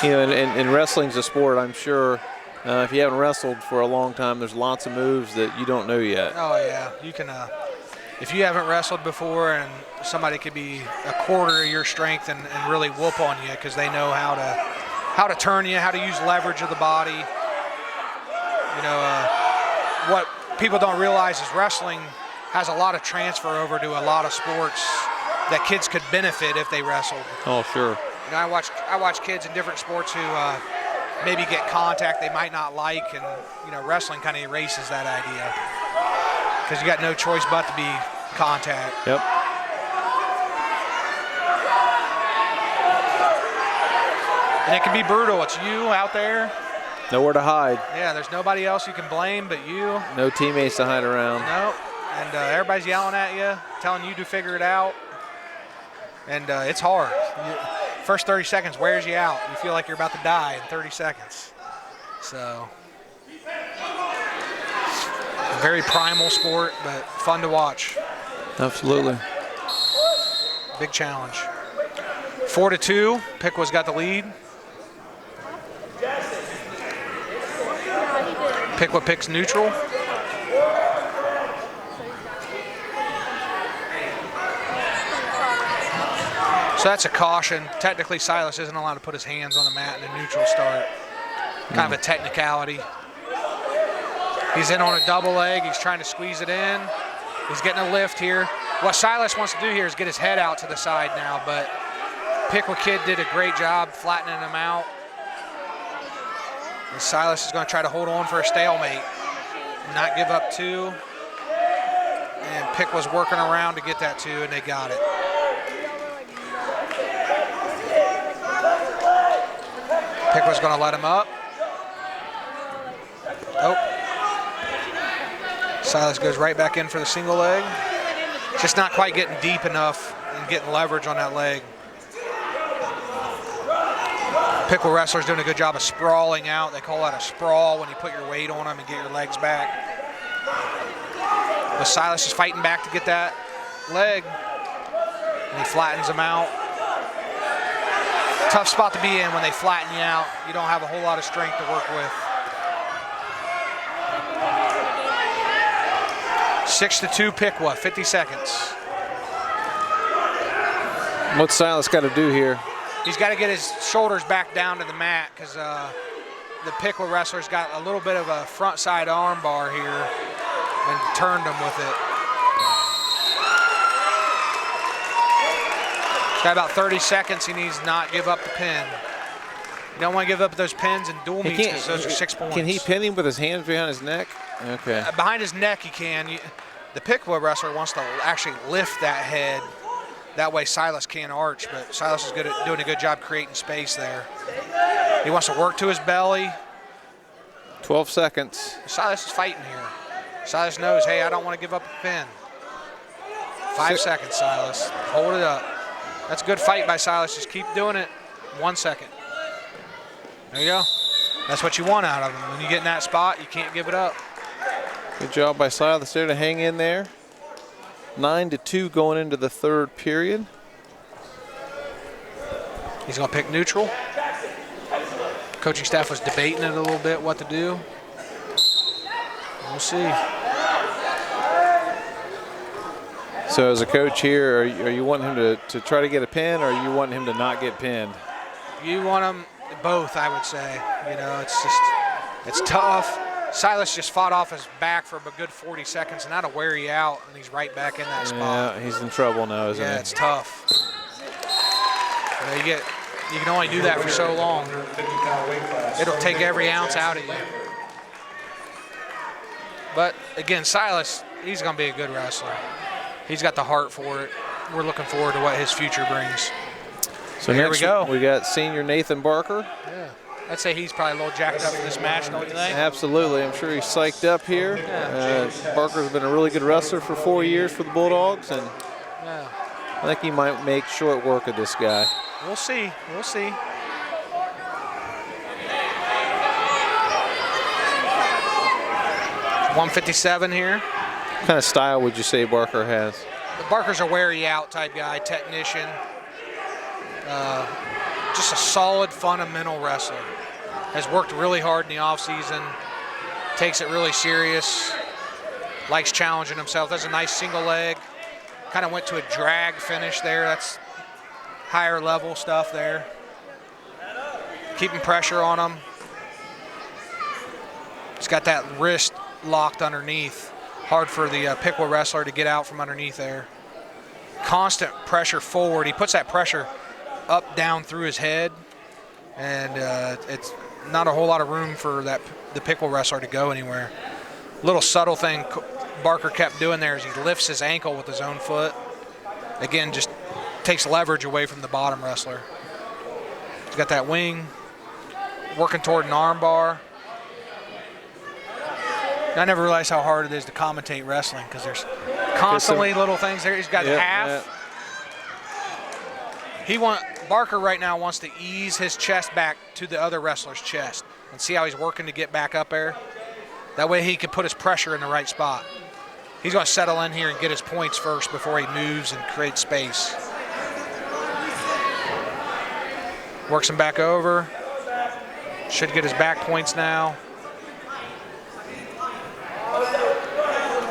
Speaker 3: You know, and wrestling's a sport, I'm sure. If you haven't wrestled for a long time, there's lots of moves that you don't know yet.
Speaker 2: Oh yeah, you can. If you haven't wrestled before, and somebody could be a quarter of your strength and really whoop on you because they know how to turn you, how to use leverage of the body. You know, what people don't realize is wrestling has a lot of transfer over to a lot of sports that kids could benefit if they wrestled.
Speaker 3: Oh, sure.
Speaker 2: You know, I watch kids in different sports who maybe get contact they might not like, and you know, wrestling kind of erases that idea because you got no choice but to be contact.
Speaker 3: Yep.
Speaker 2: And it can be brutal. It's you out there.
Speaker 3: Nowhere to hide.
Speaker 2: Yeah, there's nobody else you can blame but you.
Speaker 3: No teammates to hide around.
Speaker 2: No, and everybody's yelling at you, telling you to figure it out, and it's hard. First 30 seconds wears you out. You feel like you're about to die in 30 seconds. So, a very primal sport, but fun to watch.
Speaker 3: Absolutely.
Speaker 2: Big challenge. 4-2, Piqua's got the lead. Piqua picks neutral. So that's a caution. Technically, Silas isn't allowed to put his hands on the mat in a neutral start. Kind of a technicality. He's in on a double leg. He's trying to squeeze it in. He's getting a lift here. What Silas wants to do here is get his head out to the side now, but Piqua kid did a great job flattening him out. And Silas is going to try to hold on for a stalemate, not give up 2. And Piqua's working around to get that 2, and they got it. Piqua's going to let him up. Oh. Silas goes right back in for the single leg. Just not quite getting deep enough and getting leverage on that leg. Piqua wrestlers doing a good job of sprawling out. They call that a sprawl when you put your weight on them and get your legs back. But Silas is fighting back to get that leg, and he flattens him out. Tough spot to be in when they flatten you out. You don't have a whole lot of strength to work with. 6-2 Piqua, 50 seconds.
Speaker 3: What's Silas got to do here?
Speaker 2: He's got to get his shoulders back down to the mat because the Piqua wrestler's got a little bit of a front side arm bar here and turned him with it. He's got about 30 seconds. He needs to not give up the pin. You don't want to give up those pins in dual meets because those are 6 points.
Speaker 3: Can he pin him with his hands behind his neck? Okay.
Speaker 2: Behind his neck he can. The Piqua wrestler wants to actually lift that head. That way Silas can't arch, but Silas is doing a good job creating space there. He wants to work to his belly.
Speaker 3: 12 seconds.
Speaker 2: Silas is fighting here. Silas knows, hey, I don't want to give up a pin. 5 seconds, Silas. Hold it up. That's a good fight by Silas. Just keep doing it. 1 second. There you go. That's what you want out of him. When you get in that spot, you can't give it up.
Speaker 3: Good job by Silas there to hang in there. 9-2 going into the third period.
Speaker 2: He's going to pick neutral. Coaching staff was debating it a little bit, what to do. We'll see.
Speaker 3: So as a coach here, are you wanting him to try to get a pin, or are you wanting him to not get pinned?
Speaker 2: You want them both, I would say. You know, it's tough. Silas just fought off his back for a good 40 seconds, and that'll wear you out, and he's right back in that spot.
Speaker 3: Yeah, he's in trouble now, isn't he?
Speaker 2: Yeah, it's tough. You know, you can only do that for so long. It'll take every ounce out of you. But again, Silas, he's going to be a good wrestler. He's got the heart for it. We're looking forward to what his future brings.
Speaker 3: So
Speaker 2: here
Speaker 3: next
Speaker 2: we go.
Speaker 3: We got senior Nathan Barker.
Speaker 2: Yeah. I'd say he's probably a little jacked up for this match, don't you think?
Speaker 3: Absolutely. I'm sure he's psyched up here. Barker's been a really good wrestler for 4 years for the Bulldogs, and I think he might make short work of this guy.
Speaker 2: We'll see. We'll see. .157 here.
Speaker 3: What kind of style would you say Barker has?
Speaker 2: Barker's a wear-you-out type guy, technician. Just a solid, fundamental wrestler. Has worked really hard in the offseason. Takes it really serious. Likes challenging himself. Does a nice single leg. Kind of went to a drag finish there. That's higher level stuff there. Keeping pressure on him. He's got that wrist locked underneath. Hard for the Piqua wrestler to get out from underneath there. Constant pressure forward. He puts that pressure up, down through his head, and it's not a whole lot of room for the Piqua wrestler to go anywhere. Little subtle thing Barker kept doing there is he lifts his ankle with his own foot. Again, just takes leverage away from the bottom wrestler. He's got that wing, working toward an arm bar. I never realized how hard it is to commentate wrestling because there's constantly little things there. He's got half. Barker right now wants to ease his chest back to the other wrestler's chest and see how he's working to get back up there. That way he can put his pressure in the right spot. He's going to settle in here and get his points first before he moves and creates space. Works him back over. Should get his back points now.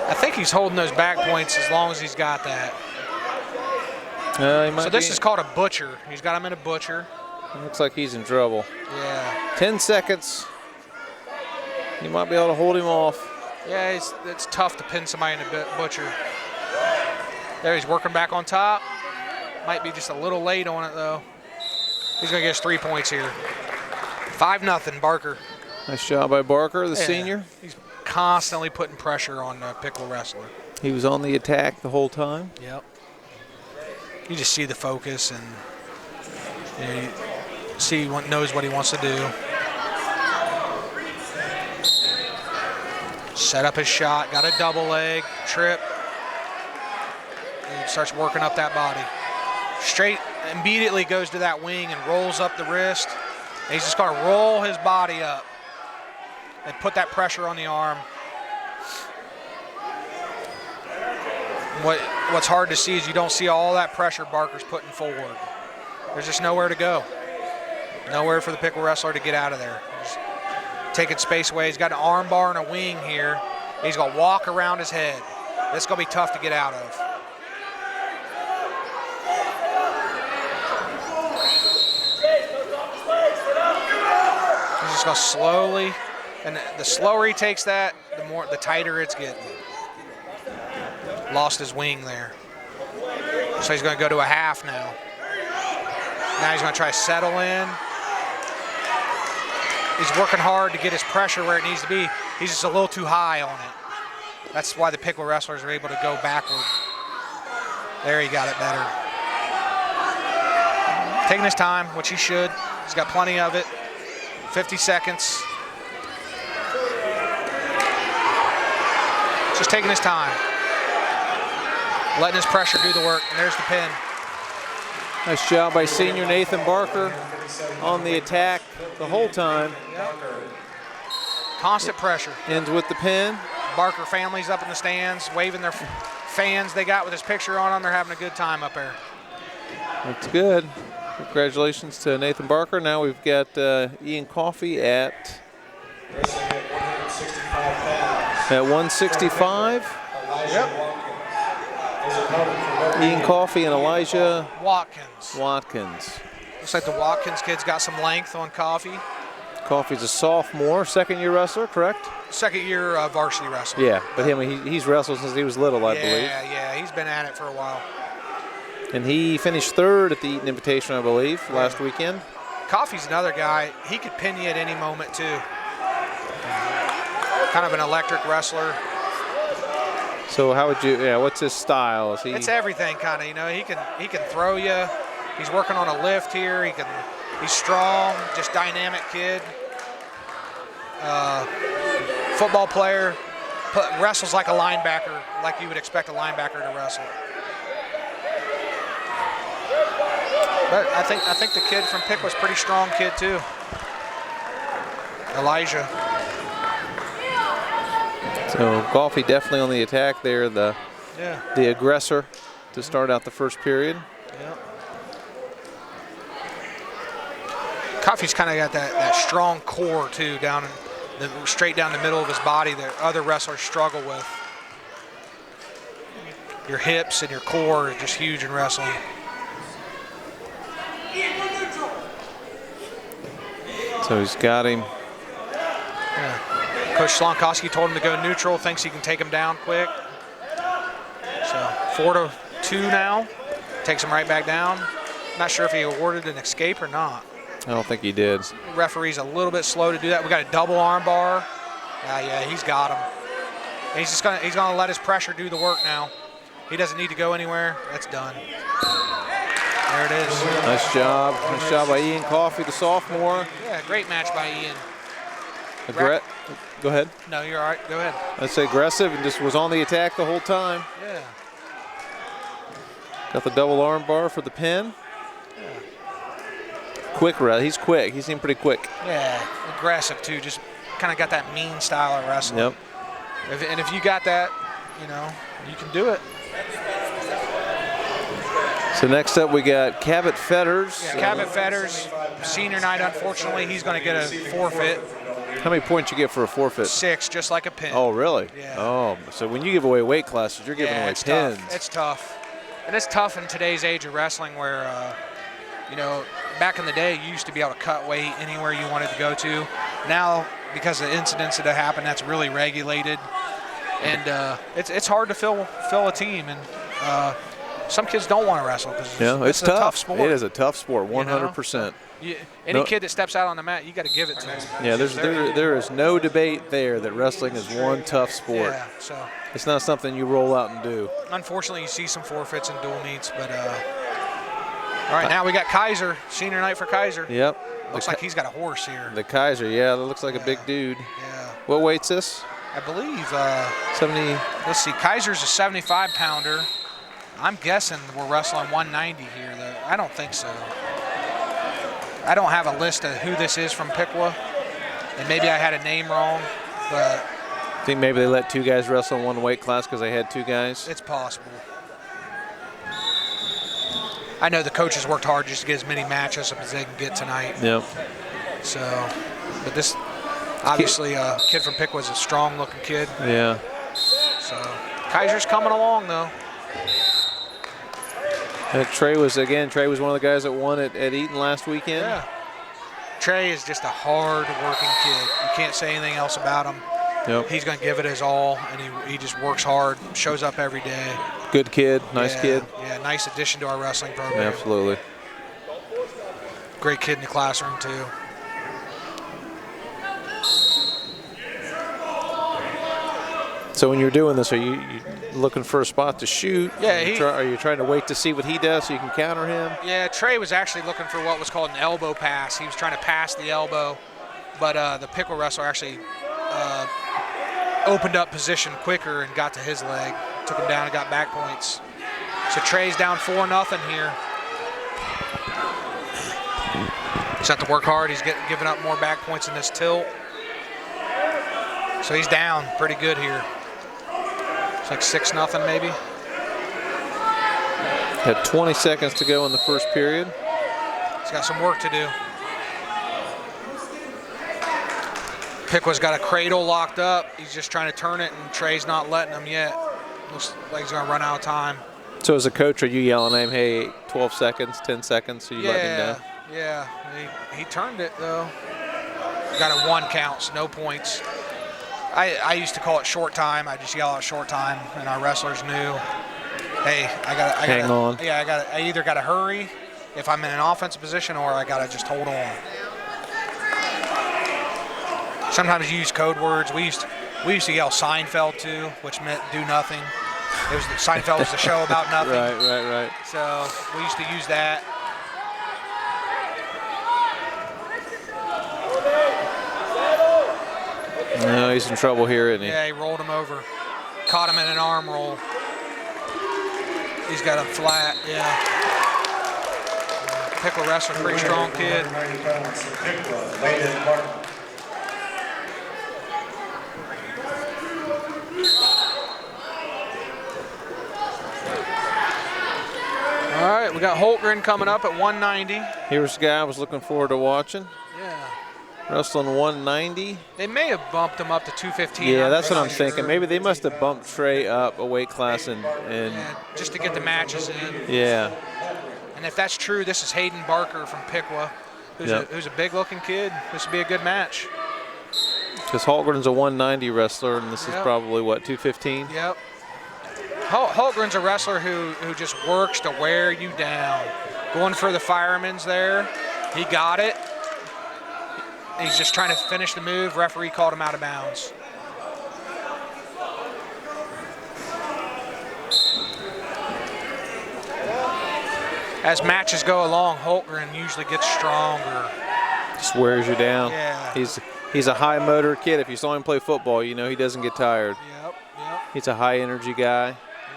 Speaker 2: I think he's holding those back points as long as he's got that. So this is called a butcher. He's got him in a butcher.
Speaker 3: Looks like he's in trouble.
Speaker 2: Yeah.
Speaker 3: 10 seconds. You might be able to hold him off.
Speaker 2: Yeah, it's tough to pin somebody in a butcher. There, he's working back on top. Might be just a little late on it, though. He's going to get us 3 points here. 5-0, Barker.
Speaker 3: Nice job by Barker, the senior.
Speaker 2: He's constantly putting pressure on the Piqua wrestler.
Speaker 3: He was on the attack the whole time.
Speaker 2: Yep. You just see the focus, and you see he knows what he wants to do. Set up his shot, got a double leg, trip, and starts working up that body. Straight, immediately goes to that wing and rolls up the wrist. And he's just going to roll his body up and put that pressure on the arm. What's hard to see is you don't see all that pressure Barker's putting forward. There's just nowhere to go. Nowhere for the Piqua wrestler to get out of there. Just taking space away. He's got an arm bar and a wing here. He's going to walk around his head. This is going to be tough to get out of. He's just going to slowly, and the slower he takes that, the tighter it's getting. Lost his wing there. So he's going to go to a half now. Now he's going to try to settle in. He's working hard to get his pressure where it needs to be. He's just a little too high on it. That's why the Piqua wrestlers are able to go backward. There, he got it better. Taking his time, which he should. He's got plenty of it. 50 seconds. Just taking his time. Letting his pressure do the work, and there's the pin.
Speaker 3: Nice job by senior Nathan Barker on the attack the whole time.
Speaker 2: Yep. Constant pressure.
Speaker 3: Ends with the pin.
Speaker 2: Barker family's up in the stands, waving their fans they got with his picture on them. They're having a good time up there.
Speaker 3: That's good. Congratulations to Nathan Barker. Now we've got Ian Coffey at
Speaker 1: Wrestling at 165 pounds.
Speaker 3: at 165.
Speaker 1: Elijah Watkins. His opponent from Notre
Speaker 3: Ian
Speaker 1: Dame.
Speaker 3: Coffey and Elijah
Speaker 2: Watkins.
Speaker 3: Watkins.
Speaker 2: Looks like the Watkins kid's got some length on Coffee.
Speaker 3: Coffey's a sophomore, second-year wrestler, correct?
Speaker 2: Second year varsity wrestler.
Speaker 3: Yeah, but he's wrestled since he was little, I believe.
Speaker 2: Yeah, he's been at it for a while.
Speaker 3: And he finished third at the Eaton Invitation, I believe, last weekend.
Speaker 2: Coffee's another guy. He could pin you at any moment too. Kind of an electric wrestler.
Speaker 3: So how would you? Yeah, what's his style? Is he?
Speaker 2: It's everything, kind of. You know, he can throw you. He's working on a lift here. He's strong, just dynamic kid. Football player, wrestles like a linebacker, like you would expect a linebacker to wrestle. But I think the kid from Piqua's a pretty strong kid too. Elijah.
Speaker 3: So Coffey definitely on the attack there, the aggressor to start out the first period.
Speaker 2: Yeah. Coffey's kind of got that strong core too, straight down the middle of his body that other wrestlers struggle with. Your hips and your core are just huge in wrestling.
Speaker 3: So he's got him.
Speaker 2: Yeah. Coach Slonkowski told him to go neutral, thinks he can take him down quick. So 4-2 now. Takes him right back down. Not sure if he awarded an escape or not.
Speaker 3: I don't think he did.
Speaker 2: Referee's a little bit slow to do that. We got a double arm bar. Yeah, he's got him. And he's gonna let his pressure do the work now. He doesn't need to go anywhere. That's done. There it is.
Speaker 3: Nice job. Nice job by Ian Coffey, the sophomore.
Speaker 2: Yeah, great match by Ian.
Speaker 3: Go ahead.
Speaker 2: No, you're all right. Go ahead.
Speaker 3: I'd say aggressive and just was on the attack the whole time.
Speaker 2: Yeah.
Speaker 3: Got the double arm bar for the pin. Quick, he's quick. He seemed pretty quick.
Speaker 2: Yeah, aggressive too. Just kind of got that mean style of wrestling.
Speaker 3: Yep.
Speaker 2: If you got that, you know, you can do it.
Speaker 3: So next up we got Cabot Fetters.
Speaker 2: Yeah, Cabot Fetters, senior night, unfortunately, he's going to get a forfeit.
Speaker 3: How many points you get for a forfeit?
Speaker 2: 6, just like a pin.
Speaker 3: Oh, really?
Speaker 2: Yeah.
Speaker 3: Oh, so when you give away weight classes, you're giving away
Speaker 2: it's
Speaker 3: pins.
Speaker 2: Tough. It's tough. And it's tough in today's age of wrestling where, you know, back in the day, you used to be able to cut weight anywhere you wanted to go to. Now, because of incidents that have happened, that's really regulated. And it's hard to fill a team. And some kids don't want to wrestle because
Speaker 3: it's
Speaker 2: a tough sport.
Speaker 3: It is a tough sport, 100%.
Speaker 2: Any kid that steps out on the mat, you got to give it to them.
Speaker 3: Yeah, there is no debate there that wrestling is one tough sport.
Speaker 2: Yeah, so
Speaker 3: it's not something you roll out and do.
Speaker 2: Unfortunately, you see some forfeits in dual meets, but all right, now we got Kaiser, senior night for Kaiser.
Speaker 3: Yep.
Speaker 2: Looks like he's got a horse here.
Speaker 3: The Kaiser, yeah, that looks like a big dude.
Speaker 2: Yeah.
Speaker 3: What weight's this?
Speaker 2: I believe
Speaker 3: 70.
Speaker 2: Let's see, Kaiser's a 75-pounder. I'm guessing we're wrestling 190 here, though. I don't think so. I don't have a list of who this is from Piqua, and maybe I had a name wrong, but
Speaker 3: I think maybe they let 2 guys wrestle in one weight class because they had 2 guys.
Speaker 2: It's possible. I know the coaches worked hard just to get as many matches as they can get tonight.
Speaker 3: Yep.
Speaker 2: So, but this, obviously, kid from Piqua is a strong-looking kid.
Speaker 3: Yeah.
Speaker 2: So, Kaiser's coming along, though.
Speaker 3: Trey was one of the guys that won at Eaton last weekend.
Speaker 2: Yeah. Trey is just a hard-working kid. You can't say anything else about him.
Speaker 3: Yep.
Speaker 2: He's going to give it his all, and he just works hard, shows up every day.
Speaker 3: Good kid, nice kid.
Speaker 2: Yeah, nice addition to our wrestling program.
Speaker 3: Absolutely.
Speaker 2: Great kid in the classroom, too.
Speaker 3: So when you're doing this, are you looking for a spot to shoot?
Speaker 2: Yeah.
Speaker 3: Are you trying to wait to see what he does so you can counter him?
Speaker 2: Yeah, Trey was actually looking for what was called an elbow pass. He was trying to pass the elbow, but the Piqua wrestler actually opened up position quicker and got to his leg, took him down and got back points. So Trey's down 4-0 here. He's got to work hard. He's giving up more back points in this tilt. So he's down pretty good here. It's like 6-0 maybe.
Speaker 3: Had 20 seconds to go in the first period.
Speaker 2: He's got some work to do. Piqua's got a cradle locked up. He's just trying to turn it, and Trey's not letting him yet. Looks like he's going to run out of time.
Speaker 3: So as a coach, are you yelling at him, hey, 12 seconds, 10 seconds, so you let him know?
Speaker 2: Yeah. He turned it, though. Got a 1 count, so no points. I used to call it short time. I just yell out short time, and our wrestlers knew, hey,
Speaker 3: hang on.
Speaker 2: Yeah, I either got to hurry if I'm in an offensive position, or I got to just hold on. Sometimes you use code words. We used to yell Seinfeld too, which meant do nothing. Seinfeld was the show about nothing.
Speaker 3: Right.
Speaker 2: So we used to use that.
Speaker 3: No, he's in trouble here, isn't he?
Speaker 2: Yeah, he rolled him over. Caught him in an arm roll. He's got him flat, yeah. Piqua wrestler, pretty strong kid. All right, we got Holtgren coming up at 190.
Speaker 3: Here's the guy I was looking forward to watching.
Speaker 2: Yeah.
Speaker 3: Wrestling 190.
Speaker 2: They may have bumped him up to 215.
Speaker 3: Yeah, that's what I'm thinking. Maybe they must have bumped Trey up a weight class and
Speaker 2: just to get the matches in.
Speaker 3: Yeah.
Speaker 2: And if that's true, this is Hayden Barker from Piqua, who's a big-looking kid. This would be a good match.
Speaker 3: Because Holtgren's a 190 wrestler, and this is probably, what, 215?
Speaker 2: Yep. Holtgren's a wrestler who just works to wear you down. Going for the fireman's there. He got it. He's just trying to finish the move. Referee called him out of bounds. As matches go along, Holtgren usually gets stronger.
Speaker 3: Just wears you down.
Speaker 2: Yeah.
Speaker 3: He's a high motor kid. If you saw him play football, you know he doesn't get tired.
Speaker 2: Yep.
Speaker 3: He's a high energy guy.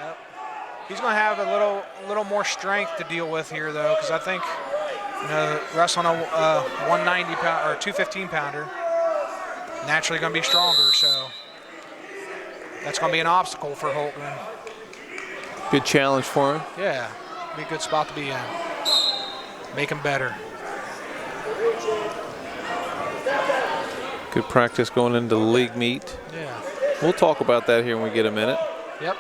Speaker 2: Yep. He's going to have a little more strength to deal with here, though, because I think, wrestling a 190 pound or 215 pounder, naturally going to be stronger. So that's going to be an obstacle for Holtgren.
Speaker 3: Good challenge for him.
Speaker 2: Yeah, be a good spot to be in. Make him better.
Speaker 3: Good practice going into the league meet.
Speaker 2: Yeah.
Speaker 3: We'll talk about that here when we get a minute.
Speaker 2: Yep.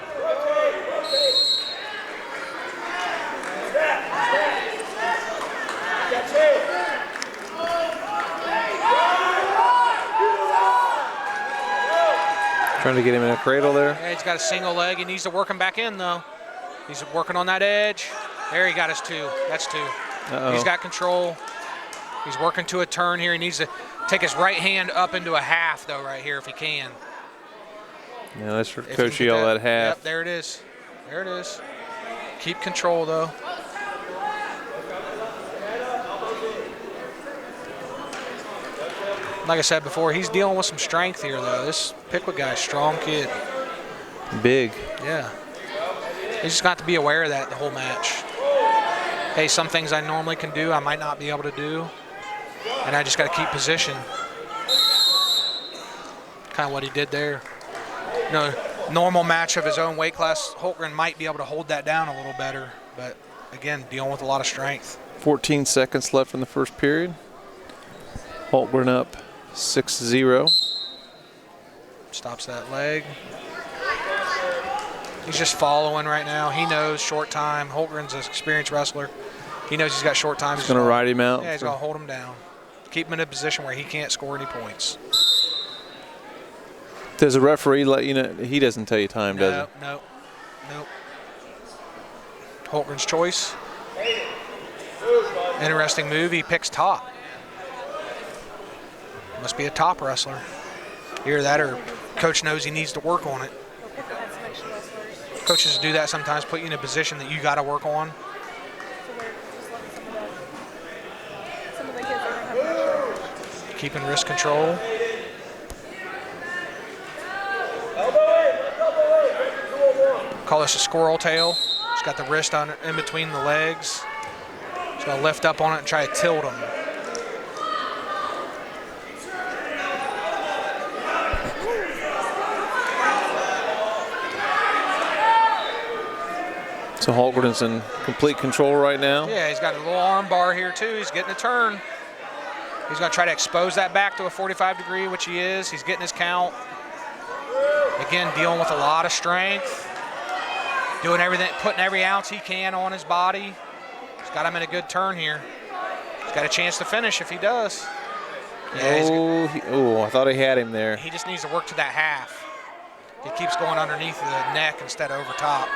Speaker 3: Trying to get him in a cradle there.
Speaker 2: Yeah, he's got a single leg. He needs to work him back in, though. He's working on that edge. There, he got his 2. That's 2.
Speaker 3: Uh-oh.
Speaker 2: He's got control. He's working to a turn here. He needs to take his right hand up into a half, though, right here, if he can.
Speaker 3: Yeah, that's for Coach yell at half.
Speaker 2: Yep, there it is. There it is. Keep control, though. Like I said before, he's dealing with some strength here, though. This Piqua guy's strong kid.
Speaker 3: Big.
Speaker 2: Yeah. He's just got to be aware of that the whole match. Hey, some things I normally can do, I might not be able to do. And I just got to keep position. Kind of what he did there. Normal match of his own weight class, Holtgren might be able to hold that down a little better. But, again, dealing with a lot of strength.
Speaker 3: 14 seconds left in the first period. Holtgren up 6-0.
Speaker 2: Stops that leg. He's just following right now. He knows short time. Holtgren's an experienced wrestler. He knows he's got short time.
Speaker 3: He's going to ride him out.
Speaker 2: Yeah, he's going to hold him down. Keep him in a position where he can't score any points.
Speaker 3: Does the referee let you know? He doesn't tell you time, does he?
Speaker 2: Nope. Holtgren's choice. Interesting move. He picks top. Must be a top wrestler. Either that or coach knows he needs to work on it. Coaches do that sometimes, put you in a position that you got to work on. Keeping wrist control. Call this a squirrel tail. He's got the wrist on in between the legs. He's going to lift up on it and try to tilt him.
Speaker 3: So Holgren's in complete control right now.
Speaker 2: Yeah, he's got a little arm bar here too. He's getting a turn. He's going to try to expose that back to a 45 degree, which he is. He's getting his count. Again, dealing with a lot of strength. Doing everything, putting every ounce he can on his body. He's got him in a good turn here. He's got a chance to finish if he does. Yeah,
Speaker 3: I thought he had him there.
Speaker 2: he just needs to work to that half. He keeps going underneath the neck instead of over top.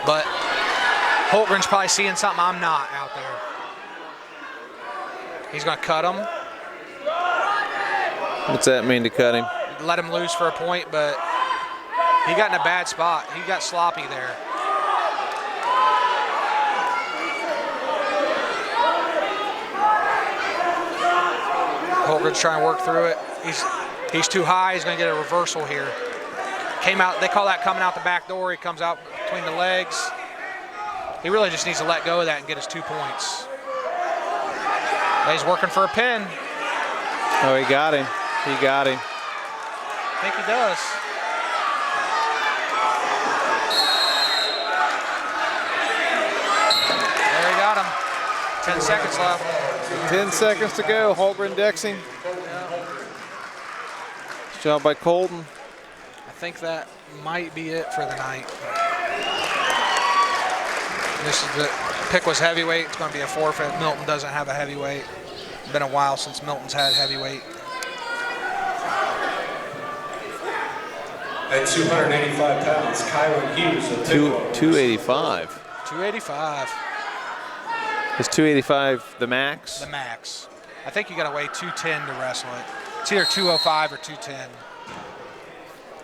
Speaker 2: But Holtgren's probably seeing something I'm not out there. He's going to cut him.
Speaker 3: What's that mean to cut him?
Speaker 2: Let him loose for a point, but he got in a bad spot. He got sloppy there. Holgren's trying to work through it. He's too high. He's going to get a reversal here. Came out. They call that coming out the back door. He comes out between the legs. He really just needs to let go of that and get his 2 points. He's working for a pin.
Speaker 3: Oh, he got him. He got him.
Speaker 2: I think he does. There he got him. 10 seconds left.
Speaker 3: 10 seconds to go. Holgren Dexing. Good job by Colton.
Speaker 2: I think that might be it for the night. This is the Piqua's heavyweight. It's going to be a forfeit. Milton doesn't have a heavyweight. It's been a while since Milton's had heavyweight.
Speaker 1: At 285 pounds, Kyron Hughes of Piqua.
Speaker 3: 285.
Speaker 2: 285.
Speaker 3: Is 285 the max?
Speaker 2: The max. I think you got to weigh 210 to wrestle it. It's either 205 or 210.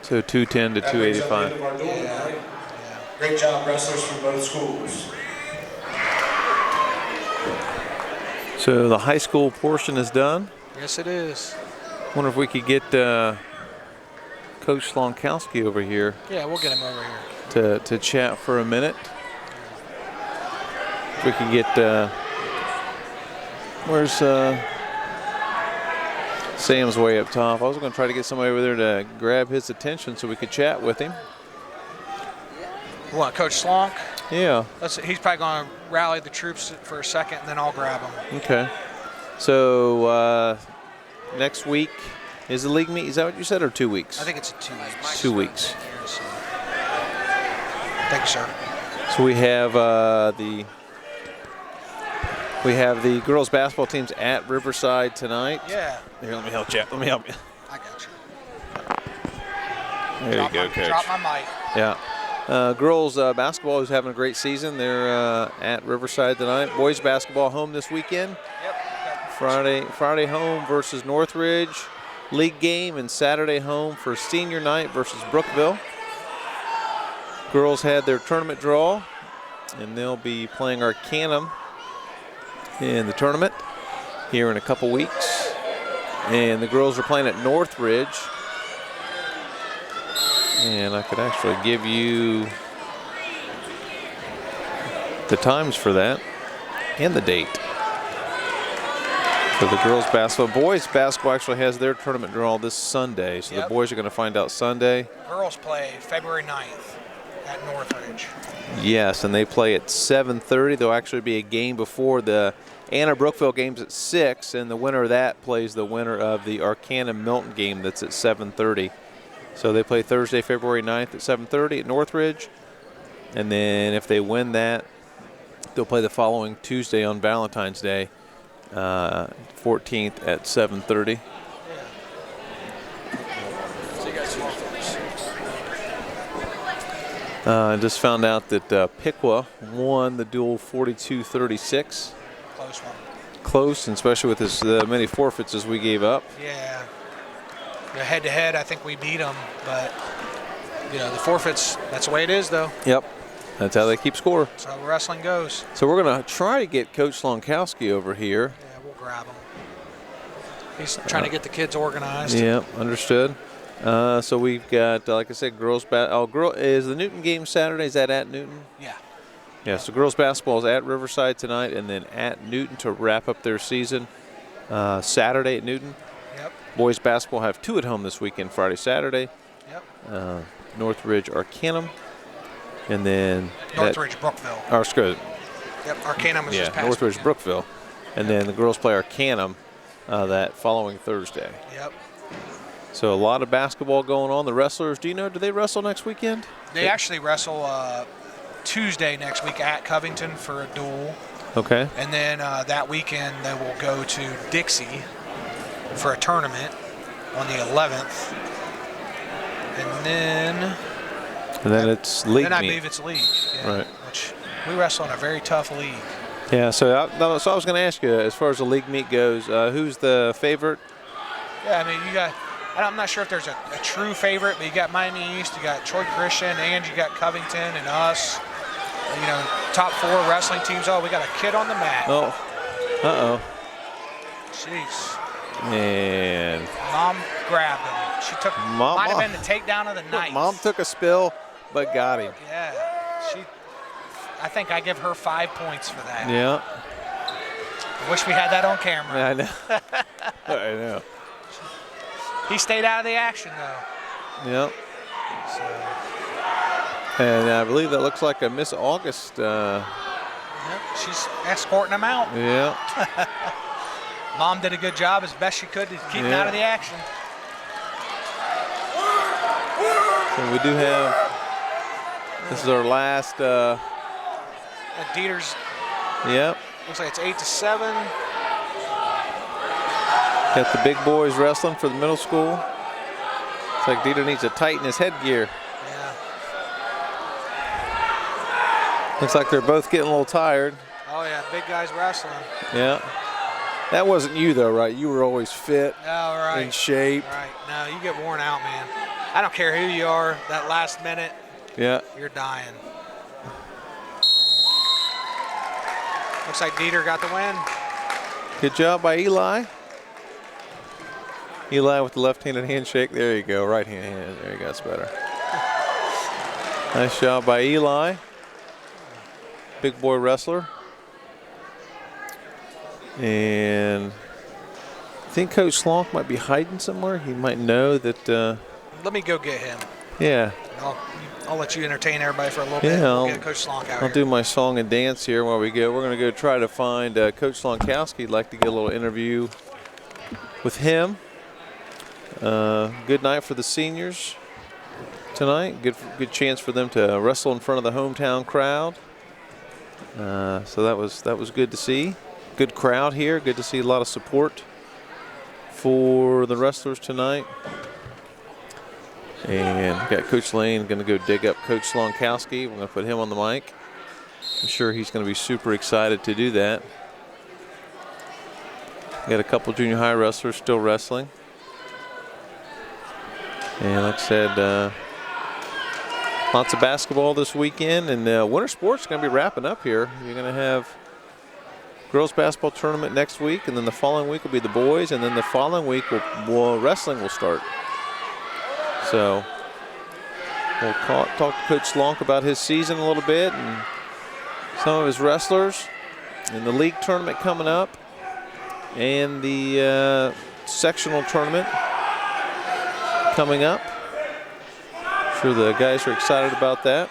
Speaker 3: So 210 to
Speaker 1: That brings up the end
Speaker 3: 285.
Speaker 1: of our duel
Speaker 2: Yeah.
Speaker 1: tonight. Great job, wrestlers from both schools.
Speaker 3: So the high school portion is done.
Speaker 2: Yes, it is.
Speaker 3: Wonder if we could get Coach Slonkowski over here
Speaker 2: Yeah, we'll get him over here.
Speaker 3: to chat for a minute. If we could get, where's Sam's way up top. I was going to try to get somebody over there to grab his attention so we could chat with him.
Speaker 2: What, Coach Slonk?
Speaker 3: Yeah.
Speaker 2: He's probably going to rally the troops for a second, and then I'll grab him.
Speaker 3: Okay. So next week is the league meet. Is that what you said, or 2 weeks?
Speaker 2: I think it's 2 weeks.
Speaker 3: 2 weeks.
Speaker 2: Thank you, sir.
Speaker 3: So we have the girls basketball teams at Riverside tonight.
Speaker 2: Yeah,
Speaker 3: Here, let me help you. Let me help you.
Speaker 2: I got you.
Speaker 3: There you go, Coach.
Speaker 2: Drop my mic.
Speaker 3: Yeah. Girls basketball is having a great season. They're at Riverside tonight. Boys basketball home this weekend.
Speaker 2: Yep.
Speaker 3: Friday home versus Northridge. League game, and Saturday home for senior night versus Brookville. Girls had their tournament draw, and they'll be playing Arcanum in the tournament here in a couple weeks. And the girls are playing at Northridge. And I could actually give you the times for that and the date. For the girls basketball. Boys basketball actually has their tournament draw this Sunday, so
Speaker 2: Yep.
Speaker 3: the boys are going to find out Sunday.
Speaker 2: Girls play February 9th at Northridge.
Speaker 3: Yes, and they play at 7:30. There'll actually be a game before the Anna Brookville game's at 6, and the winner of that plays the winner of the Arcanum Milton game that's at 7:30. So they play Thursday, February 9th at 7:30 at Northridge, and then if they win that, they'll play the following Tuesday on Valentine's Day, 14th at 7:30. Just found out that Piqua won the duel 42-36.
Speaker 2: Close one.
Speaker 3: Close, and especially with as many forfeits as we gave up.
Speaker 2: Yeah. Head to head, I think we beat them, but the forfeits, that's the way it is, though.
Speaker 3: Yep, that's how they keep score.
Speaker 2: That's how wrestling goes.
Speaker 3: So we're going to try to get Coach Slonkowski over here.
Speaker 2: Yeah, we'll grab him. He's trying to get the kids organized.
Speaker 3: Yep, understood. So we've got, like I said, girls is the Newton game Saturday? Is that at Newton?
Speaker 2: Yeah.
Speaker 3: Yeah, so girls basketball is at Riverside tonight, and then at Newton to wrap up their season Saturday at Newton.
Speaker 2: Yep.
Speaker 3: Boys basketball have 2 at home this weekend, Friday, Saturday.
Speaker 2: Yep.
Speaker 3: Northridge, Arcanum. And then
Speaker 2: Northridge, Brookville. Yep, Arcanum is just past
Speaker 3: Northridge,
Speaker 2: weekend.
Speaker 3: Brookville. And then the girls play Arcanum that following Thursday.
Speaker 2: Yep.
Speaker 3: So a lot of basketball going on. The wrestlers, do they wrestle next weekend?
Speaker 2: They actually wrestle Tuesday next week at Covington for a duel.
Speaker 3: Okay.
Speaker 2: And then that weekend they will go to Dixie for a tournament on the 11th. And then
Speaker 3: it's league
Speaker 2: Then I
Speaker 3: meet.
Speaker 2: believe it's league. Yeah,
Speaker 3: Right.
Speaker 2: Which we wrestle in a very tough league.
Speaker 3: Yeah, so I was going to ask you, as far as the league meet goes, who's the favorite?
Speaker 2: Yeah, I mean, I'm not sure if there's a true favorite, but you got Miami East, you got Troy Christian, and you got Covington and us. You know, top 4 wrestling teams. Oh, we got a kid on the mat.
Speaker 3: Oh, uh-oh.
Speaker 2: Jeez.
Speaker 3: And
Speaker 2: Mom grabbed him. She took, might have been the takedown of the night.
Speaker 3: Mom took a spill, but got him.
Speaker 2: Yeah. I think I give her 5 points for that.
Speaker 3: Yeah.
Speaker 2: I wish we had that on camera.
Speaker 3: I know. I know.
Speaker 2: He stayed out of the action, though.
Speaker 3: Yep.
Speaker 2: So.
Speaker 3: And I believe that looks like a Miss August.
Speaker 2: Yep, she's escorting him out.
Speaker 3: Yeah.
Speaker 2: Mom did a good job as best she could to keep him out of the action.
Speaker 3: So we do have, this is our last.
Speaker 2: Dieter's.
Speaker 3: Yep.
Speaker 2: Looks like it's 8-7.
Speaker 3: Got the big boys wrestling for the middle school. It's like Dieter needs to tighten his headgear.
Speaker 2: Yeah.
Speaker 3: Looks like they're both getting a little tired.
Speaker 2: Oh, yeah, big guys wrestling.
Speaker 3: Yeah. That wasn't you, though, right? You were always fit,
Speaker 2: right.
Speaker 3: in shape.
Speaker 2: Right. No, you get worn out, man. I don't care who you are, that last minute,
Speaker 3: Yeah.
Speaker 2: you're dying. Looks like Dieter got the win.
Speaker 3: Good job by Eli. Eli with the left-handed handshake. There you go. Right-hand hand. There you go. That's better. Nice job by Eli. Big boy wrestler. And I think Coach Slonk might be hiding somewhere. He might know that.
Speaker 2: Let me go get him.
Speaker 3: Yeah.
Speaker 2: I'll let you entertain everybody for a little bit.
Speaker 3: Yeah,
Speaker 2: We'll get Coach Slonk out
Speaker 3: I'll
Speaker 2: here.
Speaker 3: do my song and dance here while we go. We're going to go try to find Coach Slonkowski. I'd like to get a little interview with him. Good night for the seniors tonight. Good chance for them to wrestle in front of the hometown crowd. So that was good to see. Good crowd here. Good to see a lot of support for the wrestlers tonight. And got Coach Lane going to go dig up Coach Slonkowski. We're going to put him on the mic. I'm sure he's going to be super excited to do that. Got a couple junior high wrestlers still wrestling. And like I said, lots of basketball this weekend. And winter sports is going to be wrapping up here. You're going to have girls basketball tournament next week. And then the following week will be the boys. And then the following week, wrestling will start. So we'll talk to Coach Slonk about his season a little bit and some of his wrestlers and the league tournament coming up and the sectional tournament coming up. I'm sure the guys are excited about that.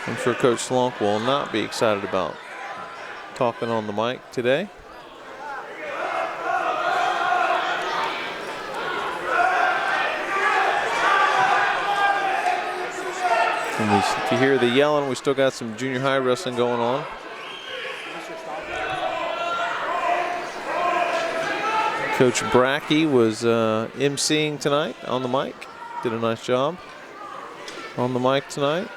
Speaker 3: I'm sure Coach Slonk will not be excited about talking on the mic today. And if you hear the yelling, we still got some junior high wrestling going on. Coach Brackey was emceeing tonight on the mic. Did a nice job on the mic tonight.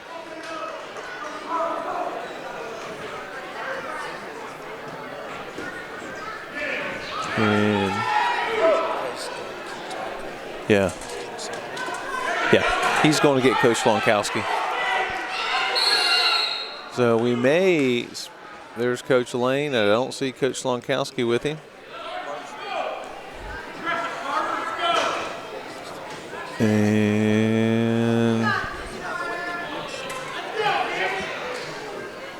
Speaker 3: And yeah. Yeah, he's going to get Coach Slonkowski. So we may, there's Coach Lane. I don't see Coach Slonkowski with him. And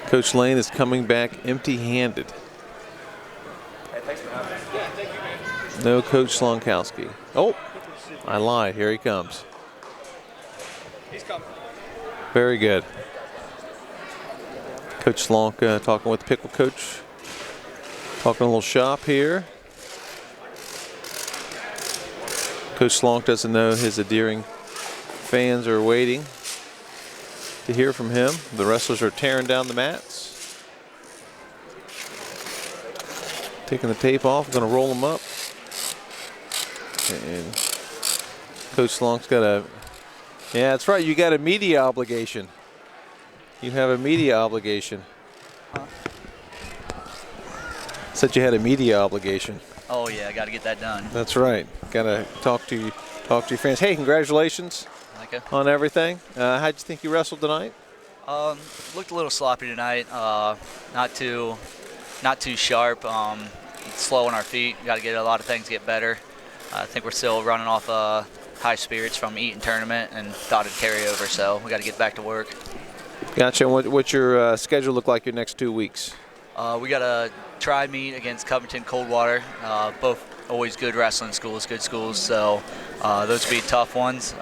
Speaker 3: Coach Lane is coming back empty-handed. No Coach Slonkowski. Oh, I lied. Here he comes. Very good. Coach Slonk talking with the Piqua coach. Talking a little shop here. Coach Slonk doesn't know his Adhering fans are waiting to hear from him. The wrestlers are tearing down the mats. Taking the tape off, going to roll them up. And Coach Slonk's got a, yeah, that's right, you got a media obligation. You have a media obligation. Said you had a media obligation.
Speaker 5: Oh yeah, I got to get that done.
Speaker 3: That's right. Got to talk to your fans. Hey, congratulations on everything. How'd you think you wrestled tonight?
Speaker 5: Looked a little sloppy tonight. Not too sharp. Slow on our feet. Got to get a lot of things to get better. I think we're still running off high spirits from Eaton tournament and thought it'd carry over. So we got to get back to work.
Speaker 3: Gotcha. And what's your schedule look like your next 2 weeks?
Speaker 5: We got a try meet against Covington Coldwater. Both always good wrestling schools, good schools. So those would be tough ones.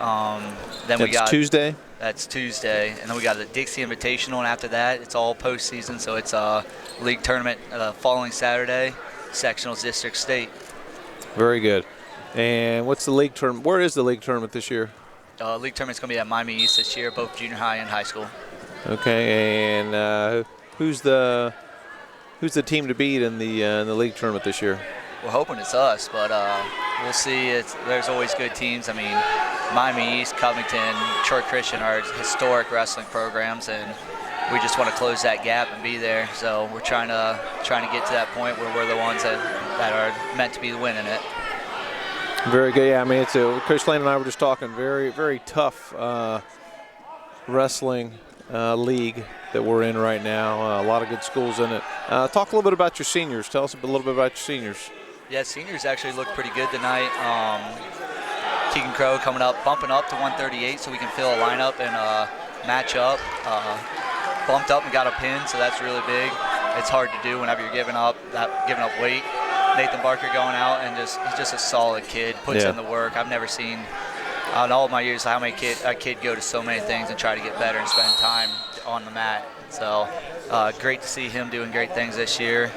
Speaker 5: Then we got
Speaker 3: Tuesday.
Speaker 5: That's Tuesday, and then we got the Dixie Invitational, and after that, it's all postseason. So it's a league tournament following Saturday. Sectionals, district, state.
Speaker 3: Very good. And what's the league tournament? Where is the league tournament this year?
Speaker 5: League tournament's going to be at Miami East this year, both junior high and high school.
Speaker 3: Okay, and who's the team to beat in the league tournament this year?
Speaker 5: We're hoping it's us, but we'll see. There's always good teams. I mean, Miami East, Covington, Troy Christian are historic wrestling programs, and we just want to close that gap and be there. So we're trying to get to that point where we're the ones that are meant to be winning it.
Speaker 3: Very good. Yeah, I mean, Coach Lane and I were just talking. Very, very tough wrestling league that we're in right now. A lot of good schools in it. Talk a little bit about your seniors. Tell us a little bit about your seniors.
Speaker 5: Yeah, seniors actually look pretty good tonight. Keegan Crow bumping up to 138 so we can fill a lineup and match up. Bumped up and got a pin, so that's really big. It's hard to do whenever you're giving up weight. Nathan Barker going out and he's just a solid kid, puts in the work. I've never seen in all of my years how many a kid go to so many things and try to get better and spend time on the mat. So great to see him doing great things this year.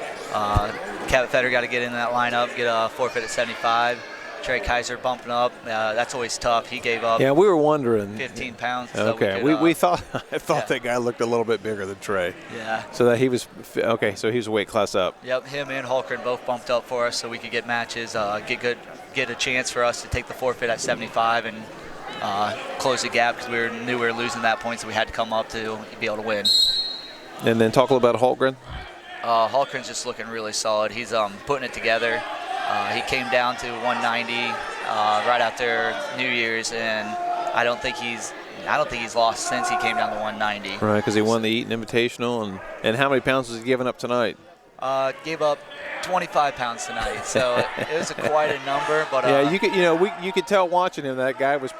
Speaker 5: Kevin Fetter got to get in that lineup, get a forfeit at 75. Trey Kaiser bumping up. That's always tough. He gave up.
Speaker 3: Yeah, we were wondering.
Speaker 5: 15 pounds.
Speaker 3: Okay,
Speaker 5: so
Speaker 3: we thought that guy looked a little bit bigger than Trey.
Speaker 5: Yeah.
Speaker 3: So that he was okay. So he was a weight class up.
Speaker 5: Yep, him and Holkern both bumped up for us, so we could get matches, get a chance for us to take the forfeit at 75 and close the gap because we knew we were losing that point, so we had to come up to be able to win.
Speaker 3: And then talk a little about Holkgren.
Speaker 5: Holkern's just looking really solid. He's putting it together. He came down to 190 right after New Year's, and I don't think he's lost since he came down to 190.
Speaker 3: Right, because he won the Eaton Invitational, and how many pounds was he giving up tonight?
Speaker 5: Gave up 25 pounds tonight, so it was quite a number. But
Speaker 3: yeah, you could tell watching him that guy was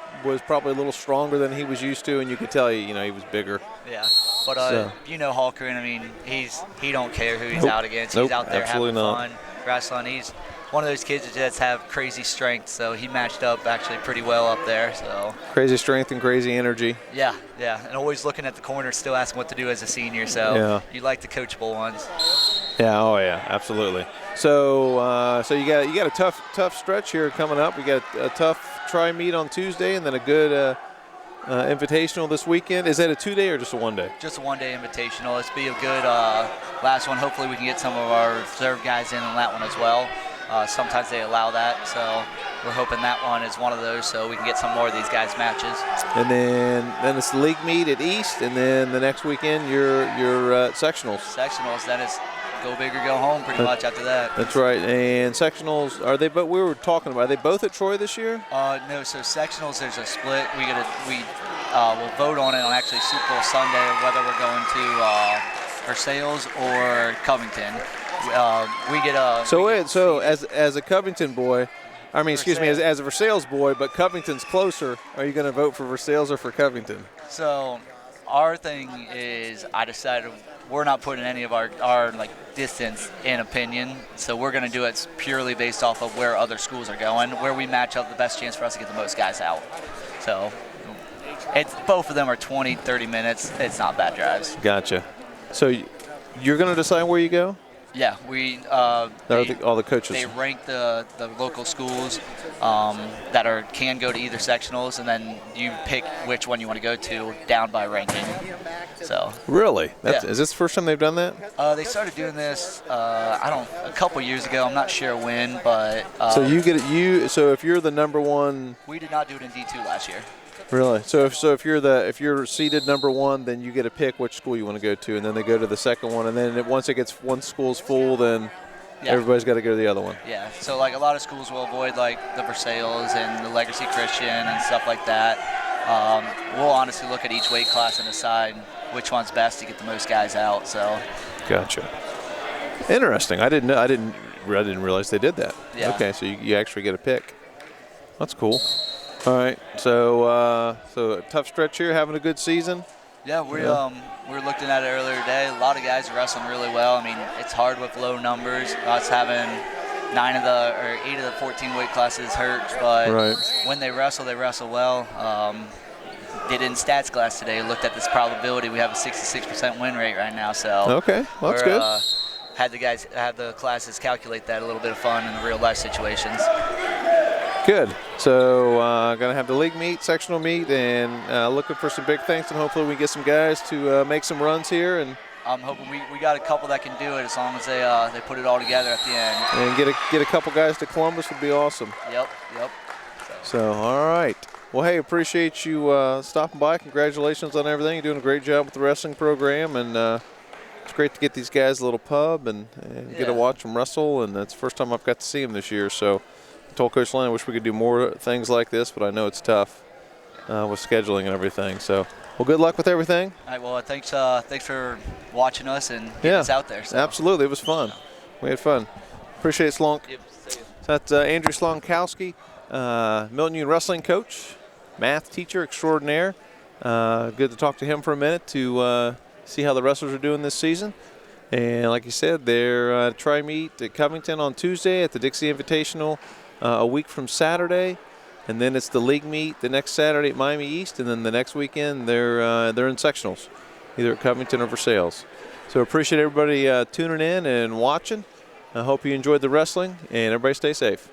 Speaker 3: probably a little stronger than he was used to, and you could tell he was bigger.
Speaker 5: Yeah, but Holkern, I mean, he don't care who he's out against. He's out there having fun wrestling. He's one of those kids that just have crazy strength, so he matched up actually pretty well up there. So
Speaker 3: crazy strength and crazy energy.
Speaker 5: Yeah, and always looking at the corner, still asking what to do as a senior. So you like the coachable ones.
Speaker 3: Yeah, oh yeah, absolutely. So you got a tough stretch here coming up. We got a tough try meet on Tuesday, and then a good invitational this weekend. Is that a 2-day or just a 1-day?
Speaker 5: Just a 1-day invitational. Let's be a good last one. Hopefully we can get some of our reserve guys in on that one as well. Sometimes they allow that, so we're hoping that one is one of those so we can get some more of these guys' matches. And
Speaker 3: then it's the league meet at East, and then the next weekend you're sectionals.
Speaker 5: Sectionals, then it's go big or go home pretty much after that.
Speaker 3: That's right. And sectionals, are they? But we were talking about, are they both at Troy this year?
Speaker 5: No. So sectionals, there's a split. We'll vote on it on actually Super Bowl Sunday whether we're going to Versailles or Covington. We get a.
Speaker 3: So as a Covington boy, as a Versailles boy, but Covington's closer. Are you going to vote for Versailles or for Covington?
Speaker 5: So our thing is, I decided we're not putting any of our distance in opinion. So we're going to do it purely based off of where other schools are going, where we match up the best chance for us to get the most guys out. So It's both of them are 20, 30 minutes. It's not bad drives.
Speaker 3: Gotcha. So you're going to decide where you go?
Speaker 5: Yeah,
Speaker 3: All the coaches.
Speaker 5: They rank the local schools that can go to either sectionals, and then you pick which one you want to go to down by ranking. So
Speaker 3: Really?
Speaker 5: Yeah.
Speaker 3: Is this the first time they've done that?
Speaker 5: They started doing this a couple years ago. I'm not sure when, but
Speaker 3: So So if you're the number one.
Speaker 5: we did not do it in D2 last year.
Speaker 3: Really? So if you're seeded number one, then you get to pick which school you want to go to, and then they go to the second one, and then once it gets one school's full, then everybody's got to go to the other one.
Speaker 5: Yeah. So like a lot of schools will avoid like the Versailles and the Legacy Christian and stuff like that. We'll honestly look at each weight class and decide which one's best to get the most guys out. So.
Speaker 3: Gotcha. Interesting. I didn't realize they did that.
Speaker 5: Yeah.
Speaker 3: Okay, so you actually get a pick. That's cool. All right. So a tough stretch here, having a good season.
Speaker 5: Yeah, we were looking at it earlier today. A lot of guys are wrestling really well. I mean, it's hard with low numbers. Us having 8 of the 14 weight classes hurt, but when they wrestle well. Did in stats class today. Looked at this probability. We have a 66% win rate right now. So
Speaker 3: okay, well, that's good.
Speaker 5: Had the classes calculate that, a little bit of fun in the real life situations.
Speaker 3: Good. So going to have the league meet, sectional meet, and looking for some big things, and hopefully we get some guys to make some runs here. And
Speaker 5: I'm hoping we got a couple that can do it as long as they put it all together at the end.
Speaker 3: And get a couple guys to Columbus would be awesome.
Speaker 5: Yep.
Speaker 3: So all right. Well, hey, appreciate you stopping by. Congratulations on everything. You're doing a great job with the wrestling program, and it's great to get these guys a little pub and get to watch them wrestle. And that's the first time I've got to see them this year. So I told Coach Lane I wish we could do more things like this, but I know it's tough with scheduling and everything. So, well, good luck with everything.
Speaker 5: All right. Well, thanks for watching us and getting us out there. So.
Speaker 3: Absolutely. It was fun. We had fun. Appreciate it, Slonk.
Speaker 5: Yep.
Speaker 3: So that's Andrew Slonkowski, Milton Union wrestling coach, math teacher extraordinaire. Good to talk to him for a minute to see how the wrestlers are doing this season. And like you said, they're tri-meet at Covington on Tuesday at the Dixie Invitational a week from Saturday. And then it's the league meet the next Saturday at Miami East. And then the next weekend they're in sectionals, either at Covington or Versailles. So appreciate everybody tuning in and watching. I hope you enjoyed the wrestling, and everybody stay safe.